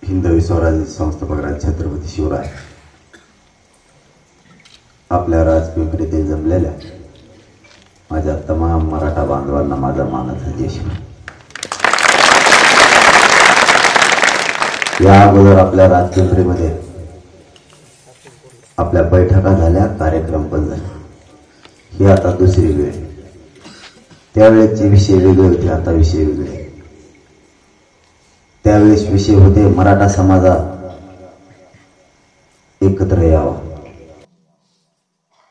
हिंदवी स्वराज्य संस्थापक राज छत्रपती शिवराय आपल्या राजपिंपरीतील जमलेल्या माझ्या तमाम मराठा बांधवांना माझा मानाचा देश. या अगोदर आपल्या राजपिंपरीमध्ये आपल्या बैठका झाल्या, कार्यक्रम पण झाले. ही आता दुसरी वेळ. त्यावेळेचे विषय वेगळे होते, आता विषय वेगळे. त्यावेळेस विषय होते मराठा समाजा एकत्र यावा.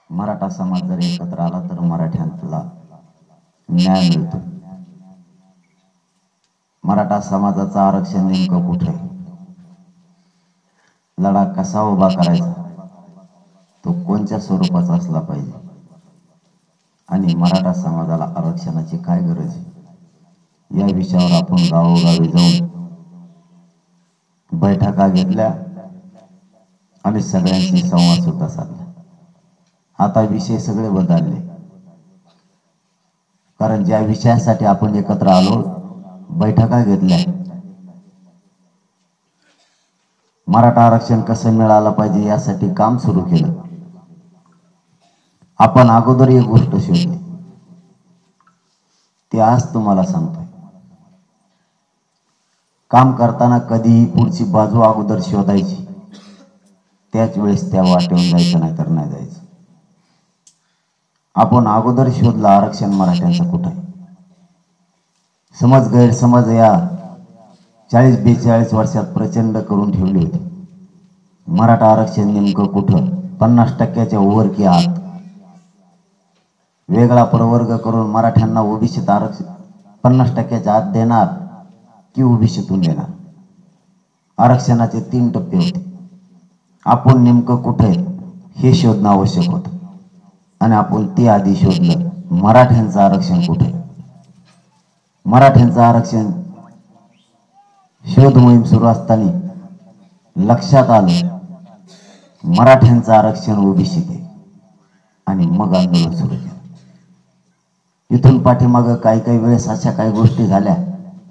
मराठा समाज जर एकत्र आला तर मराठ्यांना न्याय मिळतो. मराठा समाजाचं आरक्षण नेमकं कुठे, लढा कसा उभा करायचा, तो कोणत्या स्वरूपाचा असला पाहिजे आणि मराठा समाजाला आरक्षणाची काय गरज आहे, या विषयावर आपण गावोगावी जाऊन बैठका घेतल्या आणि सगळ्यांशी संवाद सुद्धा साधला. आता विषय सगळे बदलले, कारण ज्या विषयासाठी आपण एकत्र आलो, बैठका घेतल्या, मराठा आरक्षण कसं मिळालं पाहिजे यासाठी काम सुरू केलं. आपण अगोदर एक गोष्ट शोधली, ती आज तुम्हाला सांगतोय. काम करताना कधीही पुढची बाजू अगोदर शोधायची, त्याच वेळेस त्या वाटेवून जायचं, नाही तर नाही जायचं. आपण अगोदर शोधलं आरक्षण मराठ्यांचं कुठं आहे. समज गैरसमज या 40-42 वर्षात प्रचंड करून ठेवली होती. मराठा आरक्षण नेमकं कुठं, 50% वर की आत, वेगळा प्रवर्ग करून मराठ्यांना ओबीसीत आरक्षण 50% आत देणार की ओबीसीतून देणार. आरक्षणाचे 3 टप्पे होते. आपण नेमकं कुठे हे शोधणं आवश्यक होतं आणि आपण ते आधी शोधलं. मराठ्यांचं आरक्षण कुठे, मराठ्यांचं आरक्षण शोध मोहीम सुरू असताना लक्षात आलं मराठ्यांचं आरक्षण ओबीसीत आहे आणि मग आंदोलन सुरू केलं. इथून पाठीमागं काही वेळेस अशा काही गोष्टी झाल्या,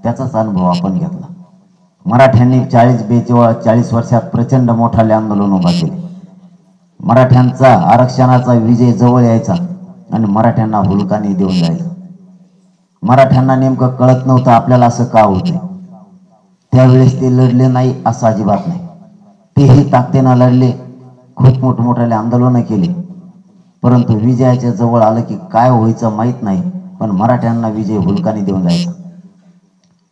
त्याचाच अनुभव आपण घेतला. मराठ्यांनी 40-42 वर्षात प्रचंड मोठाले आंदोलन उभा केले. मराठ्यांचा आरक्षणाचा विजय जवळ यायचा आणि मराठ्यांना हुलकानी देऊन जायचा. मराठ्यांना नेमकं कळत नव्हतं आपल्याला असं का होतंय. त्यावेळेस ते लढले नाही असं अजिबात नाही, तेही ताकदीनं लढले, खूप मोठमोठाले आंदोलनं केली. परंतु विजयाच्या जवळ आलं की काय व्हायचं माहीत नाही, पण मराठ्यांना विजय हुलकानी देऊन जायचा.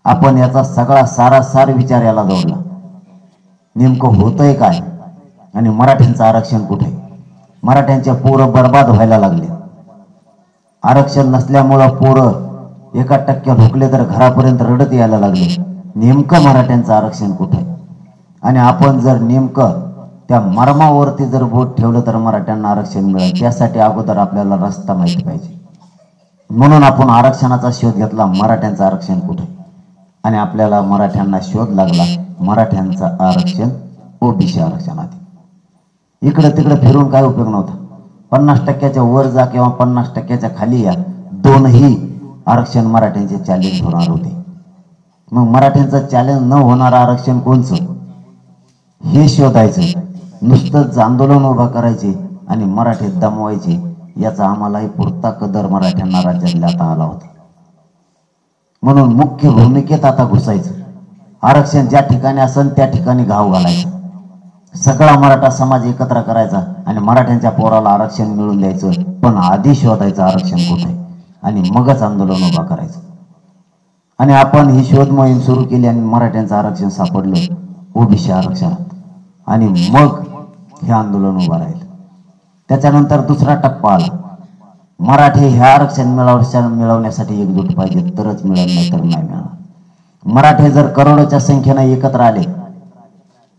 आपण याचा सगळा सारासार विचार याला जोडला. नेमकं होतंय काय आणि मराठ्यांचं आरक्षण कुठे. मराठ्यांच्या पोरं बर्बाद व्हायला लागले. आरक्षण नसल्यामुळं पोरं 1% भुकले तर घरापर्यंत रडत यायला लागले. नेमकं मराठ्यांचं आरक्षण कुठे. आणि आपण जर नेमकं त्या मर्मावरती जर बोट ठेवलं तर मराठ्यांना आरक्षण मिळेल. त्यासाठी अगोदर आपल्याला रस्ता माहिती पाहिजे. म्हणून आपण आरक्षणाचा शोध घेतला, मराठ्यांचं आरक्षण कुठे. आणि आपल्याला मराठ्यांना शोध लागला मराठ्यांचं आरक्षण ओबीसी आरक्षणात. इकडे तिकडे फिरून काय उपयोग नव्हता. 50% वर जा किंवा 50% खाली या, दोनही आरक्षण मराठ्यांचे चॅलेंज होणार होते. मग मराठ्यांचं चॅलेंज न होणारं आरक्षण कोणचं हे शोधायचं. नुसतंच आंदोलन उभा करायचे आणि मराठी दमवायचे, याचा आम्हालाही पुरता कदर मराठ्यांना राज्यातल्या आता आला होता. म्हणून मुख्य भूमिकेत आता घुसायचं. आरक्षण ज्या ठिकाणी असेल त्या ठिकाणी घाव घालायचं. सगळा मराठा समाज एकत्र करायचा आणि मराठ्यांच्या पोराला आरक्षण मिळून द्यायचं. पण आधी शोधायचं आरक्षण कुठे आणि मगच आंदोलन उभा करायचं. आणि आपण ही शोध मोहीम सुरू केली आणि मराठ्यांचं आरक्षण सापडलं ओबीसी आरक्षणात. आणि मग हे आंदोलन उभं राहिलं. त्याच्यानंतर दुसरा टप्पा आला. मराठी हे आरक्षण मिळवण्यासाठी एकजूट पाहिजे, तरच मिळेल, नाही तर नाही मिळणार. मराठी जर करोडोच्या संख्येनं एकत्र आले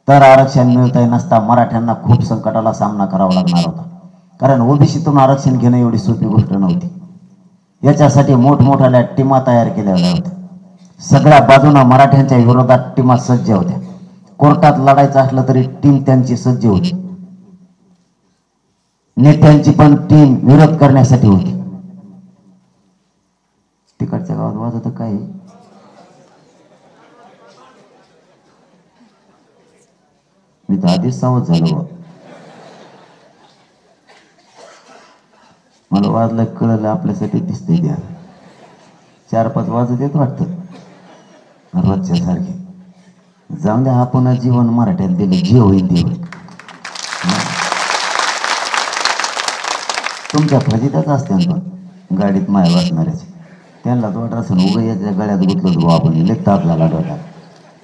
तर आरक्षण मिळतंय, नसता मराठ्यांना खूप संकटाला सामना करावा लागणार होता. कारण ओबीसीतून आरक्षण घेणं एवढी सोपी गोष्ट नव्हती. याच्यासाठी मोठमोठ्या टीमा तयार केल्या होत्या. सगळ्या बाजूने मराठ्यांच्या विरोधात टीमा सज्ज होत्या. कोर्टात लढायचं असलं तरी टीम त्यांची सज्ज होती. नेत्यांची पण टीम विरोध करण्यासाठी होती. तिकडच्या गावात वाजत काय मी तर आधीच सावध झालो. मला वाजलं कळलं आपल्यासाठी दिसतंय त्या 4-5 वाजत येत वाटतं रोजच्या सारखे. जाऊन द्या, आपण जीवन मराठ्यात दिलं, जे होईल ते होईल. तुमच्या फजितच असते पण गाडीत माया बसणाऱ्याचे त्यांना तो असं उगं याच्या गळ्यात गुतलो गो आपण लेखता आपल्याला डोक्यात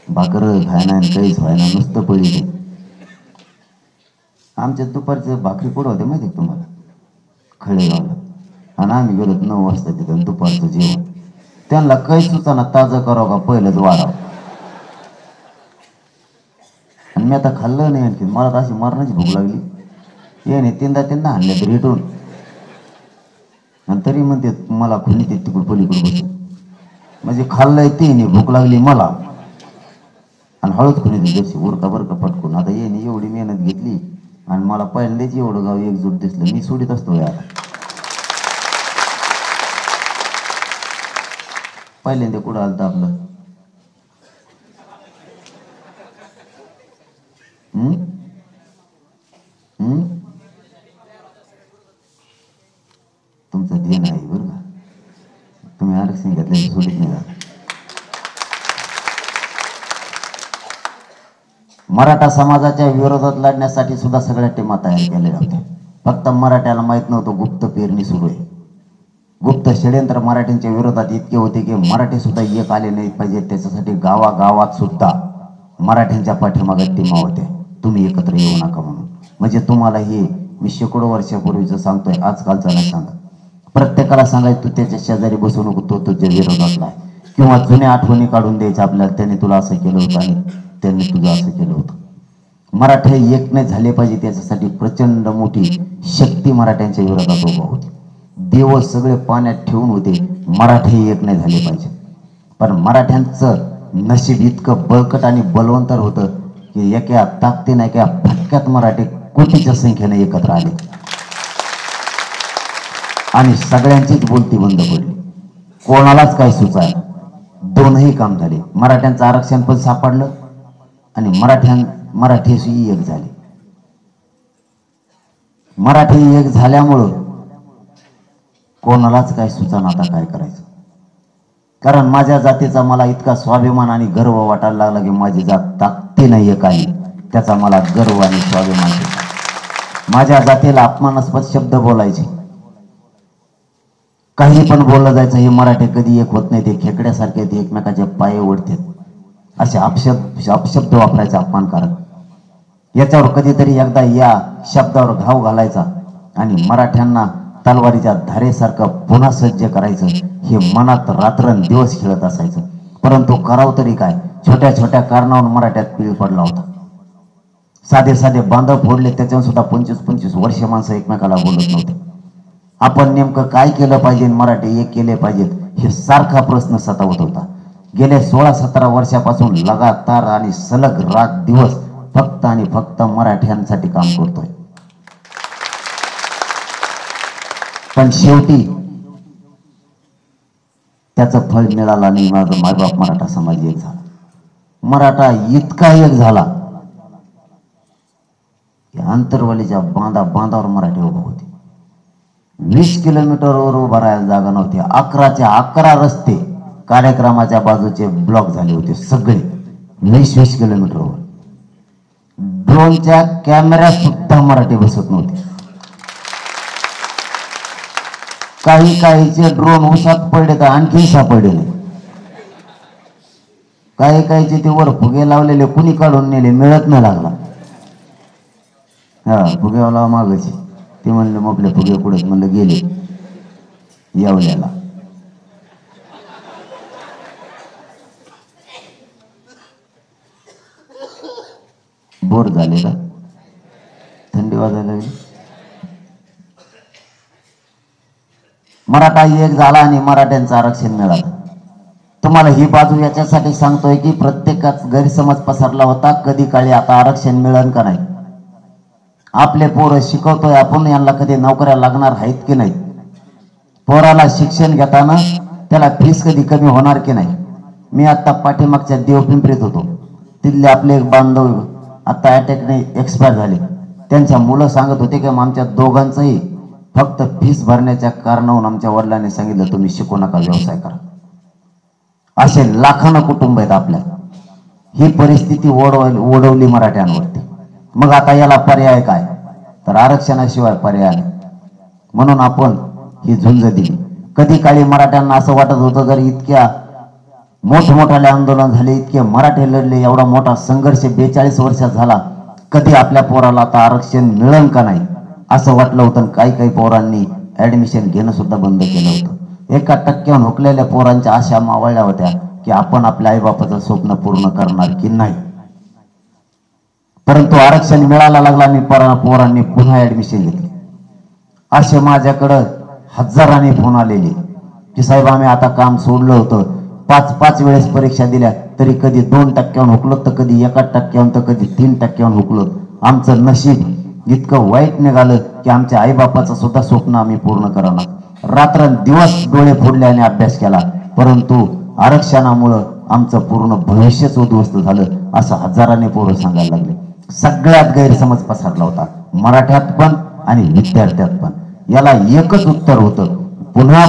भाकर खायना काहीच व्हायना नुसतं पळी ते. आमच्या दुपारचे भाकरी कुठं होते माहिती आहे तुम्हाला? खळेगावला. आणि आम्ही गेलो 9 वाजता तिथं दुपारचं जेवण. त्यांना काही सुचाना ताजं करावं का पहिलंच वाढावं. आणि मी आता खाल्लं नाही आणखी, मला तर अशी मरणाची भूक लागली. ये नाही 3दा आणले तरी इटून. आणि तरी म्हणते मला खुली ते तिकडून पलीकडे बसून. म्हणजे खाल्लंय ते नाही, भूक लागली मला आणि हळूच खुली ते जशी उरका बरं का पटकून. आता ये नाही एवढी मेहनत घेतली आणि मला पहिल्यांदाच एवढं गाव एकजूट दिसलं. मी सोडित असतो यार, पहिल्यांदा कुठं आलतं आपलं. तुमचं ध्येय नाही बरं का, तुम्ही आरक्षण घेतल्याची सोडित नाही का. मराठा समाजाच्या विरोधात लढण्यासाठी सुद्धा सगळ्या टीमा तयार केलेल्या होत्या. फक्त मराठ्याला माहित नव्हतं गुप्त पेरणी सुरू आहे. गुप्त षडयंत्र मराठ्यांच्या विरोधात इतके होते की मराठी सुद्धा एक आले नाही पाहिजे, त्याच्यासाठी गावागावात सुद्धा मराठ्यांच्या पाठीमागे टीमा होत्या, तुम्ही एकत्र येऊ नका म्हणून. म्हणजे तुम्हाला हे मी शेकडो वर्षापूर्वीचं सांगतोय, आजकालचं नाही सांगत. प्रत्येकाला सांगायचं तू त्याच्या शेजारी बसू नको, तो तुझ्या विरोधातला आहे. किंवा जुन्या आठवणी काढून द्यायच्या आपल्याला, त्याने तुला असं केलं होतं आणि त्यांनी तुझं असं केलं होतं. मराठे एक नाही झाले पाहिजे, त्याच्यासाठी प्रचंड मोठी शक्ती मराठ्यांच्या विरोधात उभा होती. दिवस सगळे पाण्यात ठेवून होते, मराठे एक नाही झाले पाहिजे. पण मराठ्यांचं नशीब इतकं बळकट आणि बलवंतर होतं की एका ताकदीने एका फटक्यात मराठी कोटीच्या संख्येने एकत्र आले आणि सगळ्यांचीच बोलती बंद पडली. कोणालाच काय सुचायला. दोनही काम झाले. मराठ्यांचं आरक्षण पण सापडलं आणि मराठीशी एक झाले. मराठी एक झाल्यामुळं कोणालाच काय सुचाना आता काय करायचं. कारण माझ्या जातीचा मला इतका स्वाभिमान आणि गर्व वाटायला लागला की माझी जात ताकदीने एक आली, त्याचा मला गर्व आणि स्वाभिमान होता. माझ्या जातीला अपमानास्पद शब्द बोलायचे, काही पण बोललं जायचं, हे मराठी कधी एक होत नाही, ते खेकड्यासारखे ते एकमेकाचे पाय ओढतात, असे अपशब्द वापरायचे अपमानकारक. याच्यावर कधीतरी एकदा या शब्दावर घाव घालायचा आणि मराठ्यांना तलवारीच्या धारेसारखं पुन्हा सज्ज करायचं, हे मनात रात्रंदिवस खेळत असायचं. परंतु करावं तरी काय, छोट्या छोट्या कारणावर मराठ्यात पीळ पडला होता. साधे साधे बांधव फोडले, त्याच्यावर सुद्धा 25-25 वर्ष माणसं एकमेकाला बोलत नव्हते. आपण नेमकं काय केलं पाहिजे, मराठी एक केले पाहिजेत, हे सारखा प्रश्न सतावत होता. गेले 16-17 वर्षापासून लगातार आणि सलग रात दिवस फक्त आणि फक्त मराठ्यांसाठी काम करतोय. पण शेवटी त्याचं फळ मिळालं नाही. माझा मायबाप मराठा समाज एक झाला. मराठा इतका एक झाला की आंतरवालीच्या बांधावर मराठी उभा होते. 20 किलोमीटरवर उभा राहायला जागा नव्हती. 11च्या 11 रस्ते कार्यक्रमाच्या बाजूचे ब्लॉक झाले होते सगळे, 20 किलोमीटरवर. ड्रोनच्या कॅमेऱ्यात सुद्धा मराठी बसत नव्हते. काहीचे ड्रोन उसात पडले तर आणखी सापडले नाही. काहीचे ते वर फुगे लावलेले कुणी काढून नेले, मिळत नाही लागला. हा फुगेवाला मागायचे, ते म्हणले मग आपले फुगे कुठे, म्हणलं गेले येवल्याला. बोर झाले का, थंडी वाजायला लागली. मराठा एक झाला आणि मराठ्यांचं आरक्षण मिळालं. तुम्हाला ही बाजू याच्यासाठी सांगतोय की प्रत्येकाच गैरसमज पसरला होता, कधी काळी आता आरक्षण मिळेल का नाही. आपले पोरं शिकवतोय आपण, यांना कधी नोकऱ्या लागणार आहेत की नाही. पोराला शिक्षण घेताना त्याला फीस कधी कमी होणार की नाही. मी आता पाठीमागच्या देवपिंपरीत होतो, तिथले आपले एक बांधव आता अटॅकने एक्सपायर झाले. त्यांच्या मुलं सांगत होते की आमच्या दोघांचंही फक्त फीस भरण्याच्या कारणावरून आमच्या वडिलांनी सांगितलं तुम्ही शिकू नका, व्यवसाय करा. असे लाखानं कुटुंब आहेत आपल्या. ही परिस्थिती ओढवली मराठ्यांवरती. मग आता याला पर्याय काय? तर आरक्षणाशिवाय पर्याय नाही. म्हणून आपण ही झुंज दिली. कधी काळी मराठ्यांना असं वाटत होतं जर इतक्या मोठमोठाले आंदोलन झाले, इतके मराठे लढले, एवढा मोठा संघर्ष 42 वर्षात झाला, कधी आपल्या पोराला आता आरक्षण मिळेल का नाही असं वाटलं होतं. काही काही पोरांनी ऍडमिशन घेणं सुद्धा बंद केलं होतं. 1% हुकलेल्या पोरांच्या आशा मावळल्या होत्या की आपण आपल्या आईबापाचं स्वप्न पूर्ण करणार की नाही. परंतु आरक्षण मिळायला लागला आणि पोरांनी पुन्हा ऍडमिशन घेतली. असे माझ्याकडं हजारांनी फोन आलेले की साहेब आम्ही आता काम सोडलं होतं, 5 वेळेस परीक्षा दिल्या तरी कधी 2% हुकलो, तर कधी 1% तर कधी 3% हुकलो. आमचं नशीब इतकं वाईट निघालं की आमच्या आईबापाचं सुद्धा स्वप्न आम्ही पूर्ण करणार. रात्रंदिवस डोळे फोडले आणि अभ्यास केला, परंतु आरक्षणामुळं आमचं पूर्ण भविष्यच उद्ध्वस्त झालं, असं हजारांनी पोरं सांगायला लागले. सगळ्यात गैरसमज पसरला होता, मराठ्यात पण आणि विद्यार्थ्यात पण. याला एकच उत्तर होतं, पुन्हा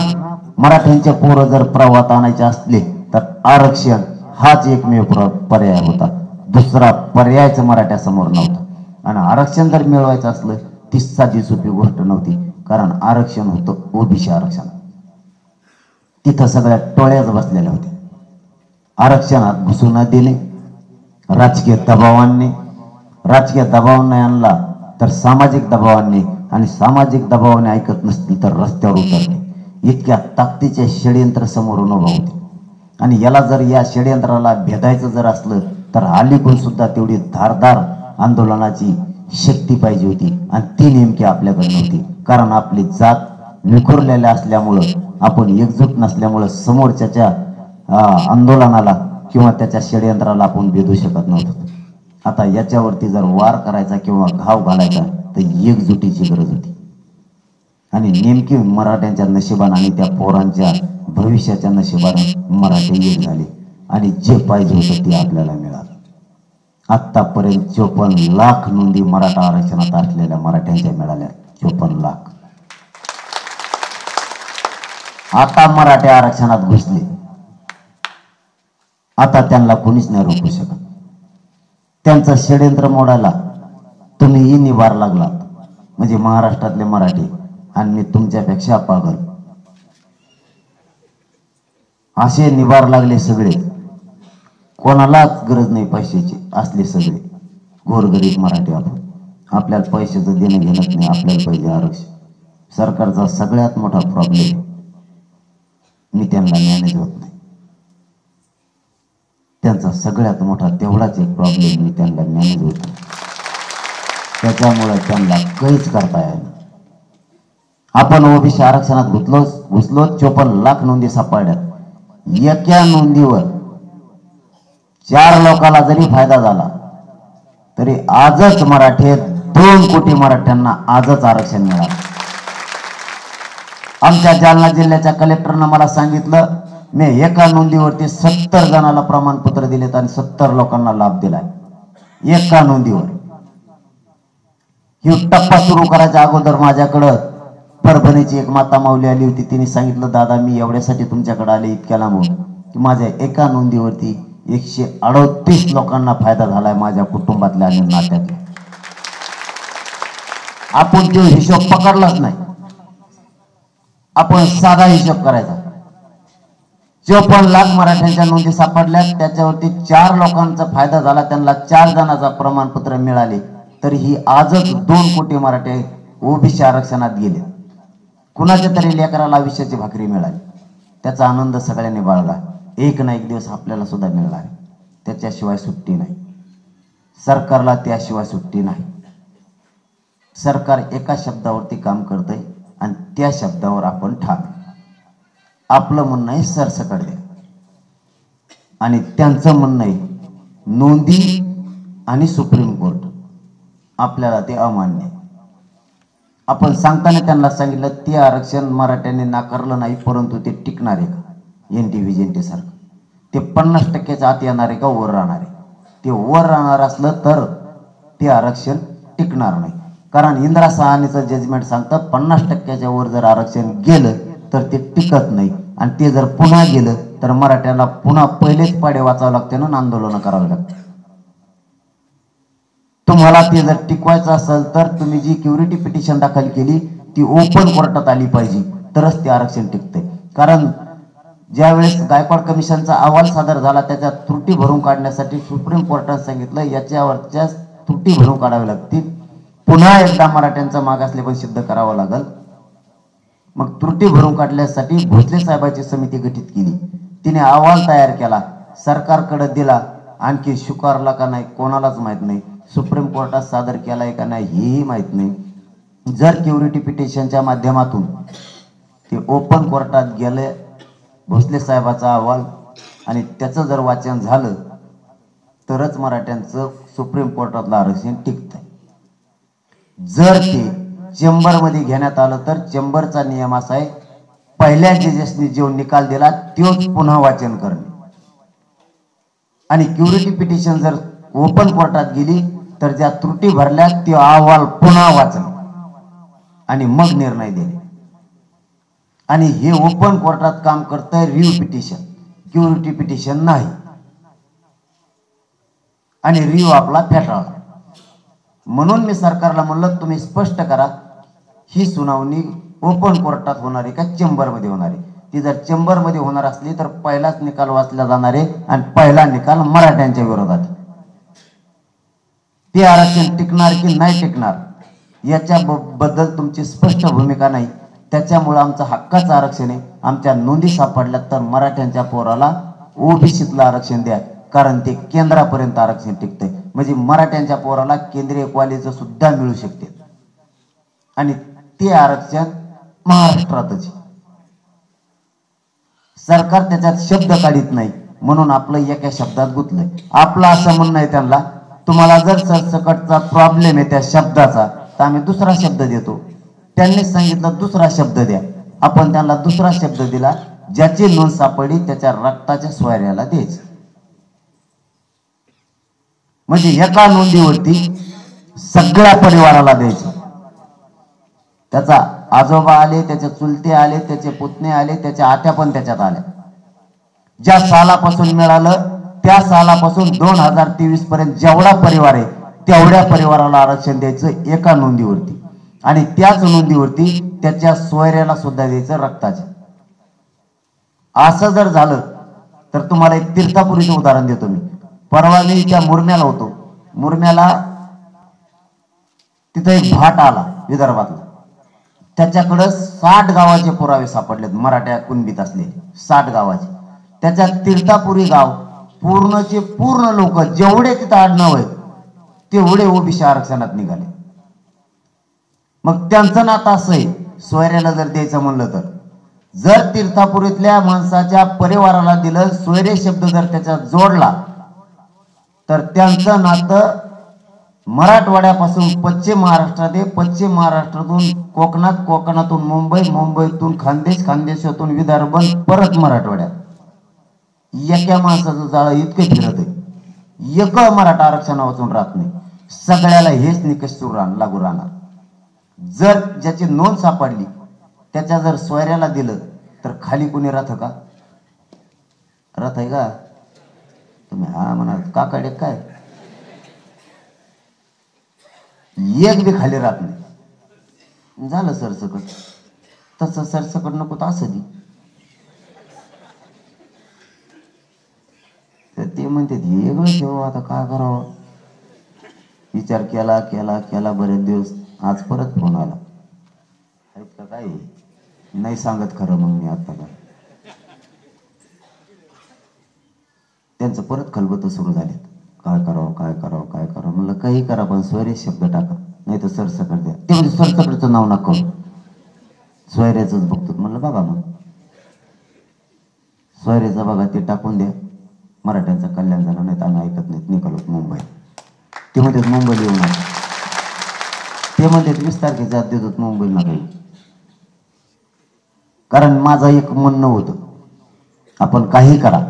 मराठ्यांचे पोरं जर प्रवाहात आणायचे असले तर आरक्षण हाच एकमेव पर्याय होता. दुसरा पर्यायच मराठ्यासमोर नव्हता. आणि आरक्षण जर मिळवायचं असलं ती साधी सोपी गोष्ट नव्हती, कारण आरक्षण होतं ओबीसी आरक्षण. तिथं सगळ्या टोळ्याच बसलेल्या होत्या. आरक्षणात घुसू न देणे, राजकीय दबावाने आणला तर सामाजिक दबावाने, आणि सामाजिक दबावाने ऐकत नसतील तर रस्त्यावर उतरणे, इतक्या ताकदीचे षडयंत्र समोरून उभं होते. आणि याला जर या षडयंत्राला भेदायचं जर असलं तर अलीकडून सुद्धा तेवढी धारदार आंदोलनाची शक्ती पाहिजे होती, आणि ती नेमकी आपल्याकडे नव्हती. कारण आपली जात विखुरलेल्या असल्यामुळं, आपण एकजूट नसल्यामुळं समोरच्या आंदोलनाला किंवा त्याच्या षडयंत्राला आपण भेदू शकत नव्हतो. आता याच्यावरती जर वार करायचा किंवा घाव घालायचा तर एकजुटीची गरज होती. आणि नेमकी मराठ्यांच्या नशिबानं आणि त्या पोरांच्या भविष्याच्या नशिबानं मराठी एक झाले, आणि जे पाहिजे होतं ते आपल्याला मिळालं. आतापर्यंत 54 लाख नोंदी मराठा आरक्षणात असलेल्या मराठ्यांच्या मिळाल्या. 54 लाख. आता मराठे आरक्षणात घुसले, आता त्यांना कोणीच नाही रोखू शकत. त्यांचं षडयंत्र मोडायला तुम्हीही निभार लागलात, म्हणजे महाराष्ट्रातले मराठी आणि मी तुमच्यापेक्षा पागल असे निभार लागले सगळे. कोणालाच गरज नाही पैशाची, असले सगळे गोरगरीब मराठी. आपल्याला पैशाचं देणं घेणंच नाही, आपल्याला पाहिजे आरक्षण. सरकारचा सगळ्यात मोठा प्रॉब्लेम, मी त्यांना मॅनेज होत नाही. त्यांचा सगळ्यात मोठा तेवढाच एक प्रॉब्लेम, मी त्यांना मॅनेज होत नाही. त्याच्यामुळे त्यांना काहीच करता येईल. आपण ओबीसी आरक्षणात घुसलो, 54 लाख नोंदी सापडल्यात. एका नोंदीवर 4 लोकांना जरी फायदा झाला तरी आजच 2 कोटी मराठ्यांना आजच आरक्षण मिळालं. आमच्या जालना जिल्ह्याच्या कलेक्टरनं मला सांगितलं, मी एका नोंदीवरती 70 जणांना प्रमाणपत्र दिलेत आणि 70 लोकांना लाभ दिलाय एका नोंदीवर. ही टप्पा सुरू करायच्या अगोदर माझ्याकडं परभणीची एक माता माऊली आली होती. तिने सांगितलं, दादा मी एवढ्यासाठी तुमच्याकडे आले इतक्या लांबून की माझ्या एका नोंदीवरती 138 लोकांना फायदा झालाय, माझ्या कुटुंबातल्या आणि नात्यातल्या. आपण तो हिशोब पकडलाच नाही, आपण साधा हिशोब करायचा. 54 लाख मराठ्यांच्या नोंदी सापडल्या, त्याच्यावरती 4 लोकांचा फायदा झाला, त्यांना 4 जणांचा प्रमाणपत्र मिळाले. तर ही आजच 2 कोटी मराठे ओबीसी आरक्षणात गेले. कुणाच्या तरी लेकराला आयुष्याची भाकरी मिळाली, त्याचा आनंद सगळ्यांनी बाळगा. एक ना एक दिवस आपल्याला सुद्धा मिळणार, त्याच्याशिवाय सुट्टी नाही. सरकारला त्याशिवाय सुट्टी नाही. सरकार एका शब्दावरती काम करतंय आणि त्या शब्दावर आपण ठाम. आपलं म्हणणं आहे सरसकट द्या, आणि त्यांचं म्हणणं आहे नोंदी आणि सुप्रीम कोर्ट. आपल्याला ते अमान्य. आपण सांगताना त्यांना सांगितलं ते आरक्षण मराठ्यांनी नाकारलं नाही, परंतु ते टिकणार आहे का? NTVJNT सारखं ते 50%च्या आत येणार आहे का वर राहणार आहे? ते वर राहणार असलं तर ते आरक्षण टिकणार नाही. कारण इंदिरा साहनीचं जजमेंट सांगतं 50% वर जर आरक्षण गेलं तर ते टिकत नाही, आणि ते जर पुन्हा गेलं तर मराठ्यांना पुन्हा पहिलेच पाडे वाचावं लागते ना, आंदोलन करावं लागतं. तुम्हाला ते जर टिकवायचं असेल तर तुम्ही जी क्युरिटी पिटिशन दाखल केली ती ओपन कोर्टात आली पाहिजे, तरच ते आरक्षण टिकते. कारण ज्यावेळेस गायकवाड कमिशनचा अहवाल सादर झाला त्याच्या त्रुटी भरून काढण्यासाठी सुप्रीम कोर्टाने सांगितलं याच्यावरच्या त्रुटी भरून काढाव्या लागतील, पुन्हा एकदा मराठ्यांचा मागासले पण सिद्ध करावं लागल. मग त्रुटी भरून काढण्यासाठी भोसले साहेबांची समिती गठीत केली. तिने अहवाल तयार केला, सरकारकडे दिला, आणखी स्वीकारला का नाही कोणालाच माहित नाही, सुप्रीम कोर्टात सादर केलाय का नाही हेही माहित नाही. जर क्युरिटी पिटिशनच्या माध्यमातून ते ओपन कोर्टात गेले भोसले साहेबाचा अहवाल आणि त्याचं जर वाचन झालं तरच मराठ्यांचं सुप्रीम कोर्टातलं आरक्षण टिकतं. जर ते चेंबरमध्ये घेण्यात आलं तर चेंबरचा नियम असा आहे, पहिल्या जजेसनी जो निकाल दिला तोच पुन्हा वाचन करणे, आणि क्युरिटी पिटिशन जर ओपन कोर्टात गेली तर ज्या त्रुटी भरल्या तो अहवाल पुन्हा वाचणे आणि मग निर्णय देणे. आणि हे ओपन कोर्टात काम करतं रिव्ह्यू पिटिशन, क्युरिटी पिटिशन नाही. आणि रिव्ह्यू आपला फेटाळला. म्हणून मी सरकारला म्हणलं तुम्ही स्पष्ट करा ही सुनावणी ओपन कोर्टात होणार आहे का चेंबरमध्ये होणार आहे. ती जर चेंबरमध्ये होणार असली तर पहिलाच निकाल वाचला जाणार आहे आणि पहिला निकाल मराठ्यांच्या विरोधात. ते आरक्षण टिकणार की नाही टिकणार याच्या बद्दल तुमची स्पष्ट भूमिका नाही. त्याच्यामुळे आमचं हक्काचं आरक्षण आहे. आमच्या नोंदी सापडल्या तर मराठ्यांच्या पोराला ओबीसीतलं आरक्षण द्या, कारण ते केंद्रापर्यंत आरक्षण टिकते. म्हणजे मराठ्यांच्या पोराला केंद्रीय कॉलेज सुद्धा मिळू शकते, आणि ते आरक्षण महाराष्ट्रातच. सरकार त्याच्यात शब्द काढीत नाही म्हणून आपलं एका शब्दात गुंतलंय. आपलं असं म्हणणं आहे त्यांना, तुम्हाला जर सरसकटचा प्रॉब्लेम आहे त्या शब्दाचा तर आम्ही दुसरा शब्द देतो. त्यांनी सांगितलं दुसरा शब्द द्या, आपण त्यांना दुसरा शब्द दिला, ज्याची नोंद सापडली त्याच्या रक्ताच्या सोयऱ्याला द्यायचं. म्हणजे एका नोंदीवरती सगळ्या परिवाराला द्यायचं. त्याचा आजोबा आले, त्याचे चुलते आले, त्याचे पुतणे आले, त्याच्या आत्या पण त्याच्यात आल्या. ज्या सालापासून मिळालं त्या सालापासून 2023 पर्यंत जेवढा परिवार आहे तेवढ्या परिवाराला आरक्षण द्यायचं एका नोंदीवरती, आणि त्याच नोंदीवरती त्याच्या सोयऱ्याला सुद्धा द्यायचं रक्ताच्या. असं जर झालं तर तुम्हाला एक तीर्थापुरीचं उदाहरण देतो मी. परवा मी त्या मुरम्याला होतो. मुरम्याला तिथं एक भाट आला विदर्भातला, त्याच्याकडं 60 गावाचे पुरावे सापडलेत, मराठ्या कुणबीत असलेले 60 गावाचे. त्याच्या तीर्थापुरी गाव पूर्णचे पूर्ण लोक जेवढे तिथं आडनाव आहेत तेवढे ओबीसी आरक्षणात निघाले. मग त्यांचं नातं असं आहे, सोयऱ्याला जर द्यायचं म्हणलं तर जर तीर्थापुरीतल्या माणसाच्या परिवाराला दिलं, सोयरे शब्द जर त्याच्यात जोडला तर त्यांचं नातं मराठवाड्यापासून पश्चिम महाराष्ट्रात आहे, पश्चिम महाराष्ट्रातून कोकणात, कोकणातून मुंबई, मुंबईतून खानदेश, खानदेशातून विदर्भ, परत मराठवाड्यात. एका माणसाचं जाळं इतकं फिरत आहे, एक मराठा आरक्षणा वाचून राहत नाही. सगळ्याला हेच निकष लागू राहणार. जर ज्याची नोंद सापडली त्याच्या जर सोयऱ्याला दिलं तर खाली कोणी राहतं का? राहत आहे का? तुम्ही हा म्हणा काकडे काय एक बी खाली राहत नाही. झालं सरसकट. तसं सरसकट नको तर असं दे. तर ते म्हणते वेगळं ठेव, आता काय करावं. विचार केला केला केला बरेच दिवस. आज परत फोन आला. आहेत का काय नाही सांगत खरं. मग मी आता का त्यांचं परत खलबत सुरू झाले. काय करावं काय करावं काय करावं. म्हणलं काही करा पण सोयरे शब्द टाका, नाही तर सरसकट द्या. ते म्हणजे सरसकटचं नाव नका, सोयऱ्याच बघतो. म्हणलं बघा मग सोयऱ्याचं बघा, ते टाकून द्या. मराठ्यांचं कल्याण झालं, नाही तर आम्ही ऐकत नाहीत, निघालोत मुंबई. ते म्हणतात मुंबईला येऊ नका. ते म्हणतात 20 तारखेच्या आत देतात मुंबईला नका येऊ. कारण माझं एक म्हणणं होतं, आपण काही करा,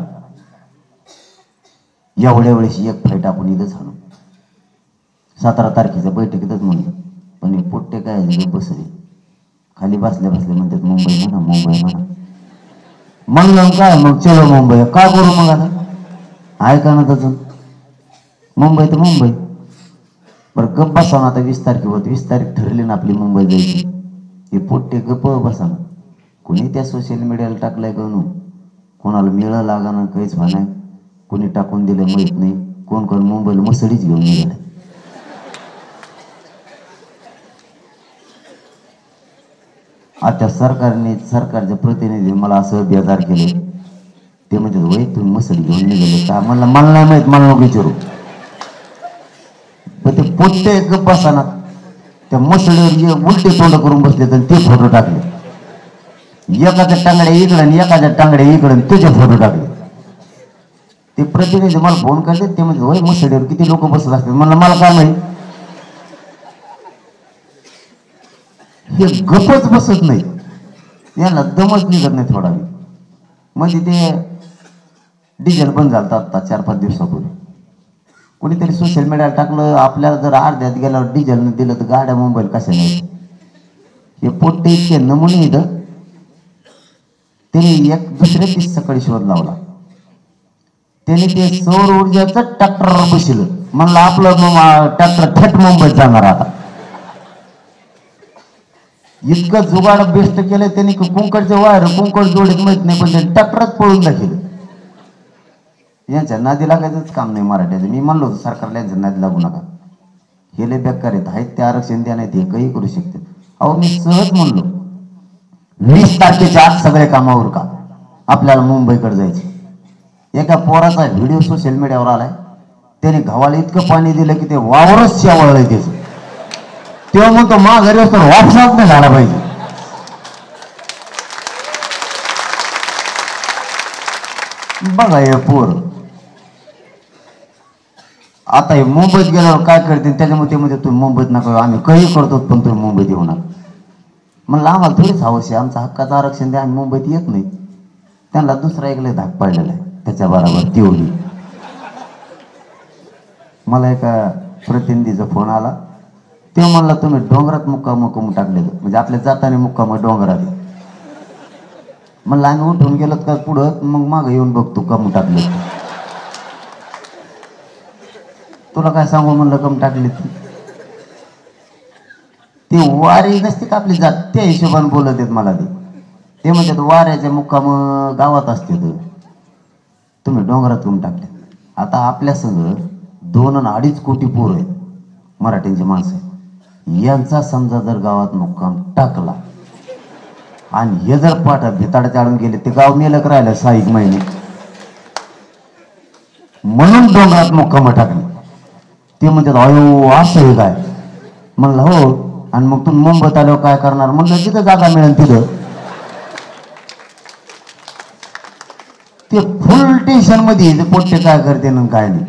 एवढ्या वेळेस एक फ्लाईट आपण इथंच आणू. 17 तारखेच्या बैठकीतच म्हणलं, पण हे पोट्टे काय झाले बसले खाली बसल्या बसल्या म्हणतात मुंबई म्हणा मुंबई म्हणा. म्हणलं काय मग चलो मुंबई काय करू मग आता ऐका ना तसं मुंबई तर मुंबई बरं गप्प बसा ना आता 20 तारखेवर 20 तारीख ठरली ना आपली मुंबई जायची. हे पोट्टे गप्प बसा ना कुणी त्या सोशल मीडियाला टाकलाय कळू कोणाला मिळं लागा ना काहीच व्हाय कोणी टाकून दिलं माहित नाही. कोण कोण मुंबईला मसडीच घेऊन निघाले. आता सरकारचे प्रतिनिधी मला असं बेजार केले. ते म्हणजे वय तुम्ही मसडी घेऊन निघाले का मला नाही माहित मला नको विचारू. पण ते पोट्टे गप्प बसा ना त्या मसडीवर उलटे तोंड करून बसले तर ते फोटो टाकले. एकाच्या टांगड्या इकडं आणि एकाच्या टांगड्या इकडं त्याचे फोटो टाकले. ते प्रतिनिधी मला फोन करते ते म्हणजे होय मसडीवर किती लोक बसत असतात म्हणलं मला काय माहित. हे गपच बसत नाही याला दमच निघत नाही थोडा वेळ. म्हणजे ते डिझेल बंद झालं आता 4-5 दिवसापूर्वी कोणीतरी सोशल मीडियाला टाकलं आपल्याला जर अर्ध्यात गेल्यावर डिझेल दिलं तर गाड्या मुंबईला कशा नाही. हे पोट्टे इतके नमुने इथं त्यांनी एक दुसऱ्या दिवशी सकाळी शोध लावला. त्याने ते सौर ऊर्जाचं ट्रॅक्टरवर बसलं म्हणलं आपलं ट्रॅक्टर थेट मुंबईत जाणार आता. इतकं जुगाड बेस्ट केलं त्यांनी कुंकडचे वायर कुंकड जोडीत माहित नाही पण ते ट्रॅक्टरच पळून दाखवलं. यांच्या नादी लागायचंच काम नाही मराठ्याचं. मी म्हणलो होतो सरकारला यांच्या नादी लागू नका हे लय बेकार आहेत ते आरक्षण द्या नाही ते काही करू शकते. अहो मी सहज म्हणलो 20 तारखेच्या आत सगळे कामावर का आपल्याला मुंबईकडे जायचे. एका पोराचा व्हिडिओ सोशल मीडियावर आलाय त्याने गव्हाला इतकं पाणी दिलं की ते वावरच शेवाळलंय त्याचं. तेव्हा म्हणतो घरी असतो वापसाच नाही झाला पाहिजे. बघा हे पोर आता हे मुंबईत गेल्यावर काय करते त्याच्यामुळे ते म्हणजे तुम्ही मुंबईत नका आम्ही काही करतो पण तुम्ही मुंबईत येऊ नका. म्हणलं आम्हाला थोडीच हवस आहे आमचं हक्काचं आरक्षण द्या आम्ही मुंबईत येत नाही. त्यांना दुसरा एक लय धाक पडलेला आहे त्याच्या बरोबर तेवढी. मला एका प्रतिनिधीचा फोन आला ते म्हणला तुम्ही डोंगरात मुक्काम टाकलेलं म्हणजे आपल्या जाताने मुक्काम डोंगरात. म्हणलं आम्ही उठून गेलो का पुढं मग मागं येऊन बघतो कम टाकले. तुला काय सांगू म्हणलं कम टाकले ते वारी नसते का आपली जात त्या हिशोबाने बोलत आहेत मला ते म्हणतात वाऱ्याचे मुक्काम गावात असते तुम्ही डोंगरात कम टाकले. आता आपल्या संग 2 आणि 2.5 कोटी पोर आहेत मराठ्यांची माणसं. यांचा समजा जर गावात मुक्काम टाकला आणि हे जर पाठ भिताड चाडून गेले ते गाव मेलक राहिलं 6 महिने म्हणून डोंगरात मुक्काम टाकले. ते म्हणतात अयो असं हे काय म्हणलं हो. आणि मग तुम्ही मुंबईत आल्यावर काय करणार म्हणलं तिथं जागा मिळेल तिथं. ते फुल टेन्शन मध्ये पोट्टे काय करते ना काय नाही.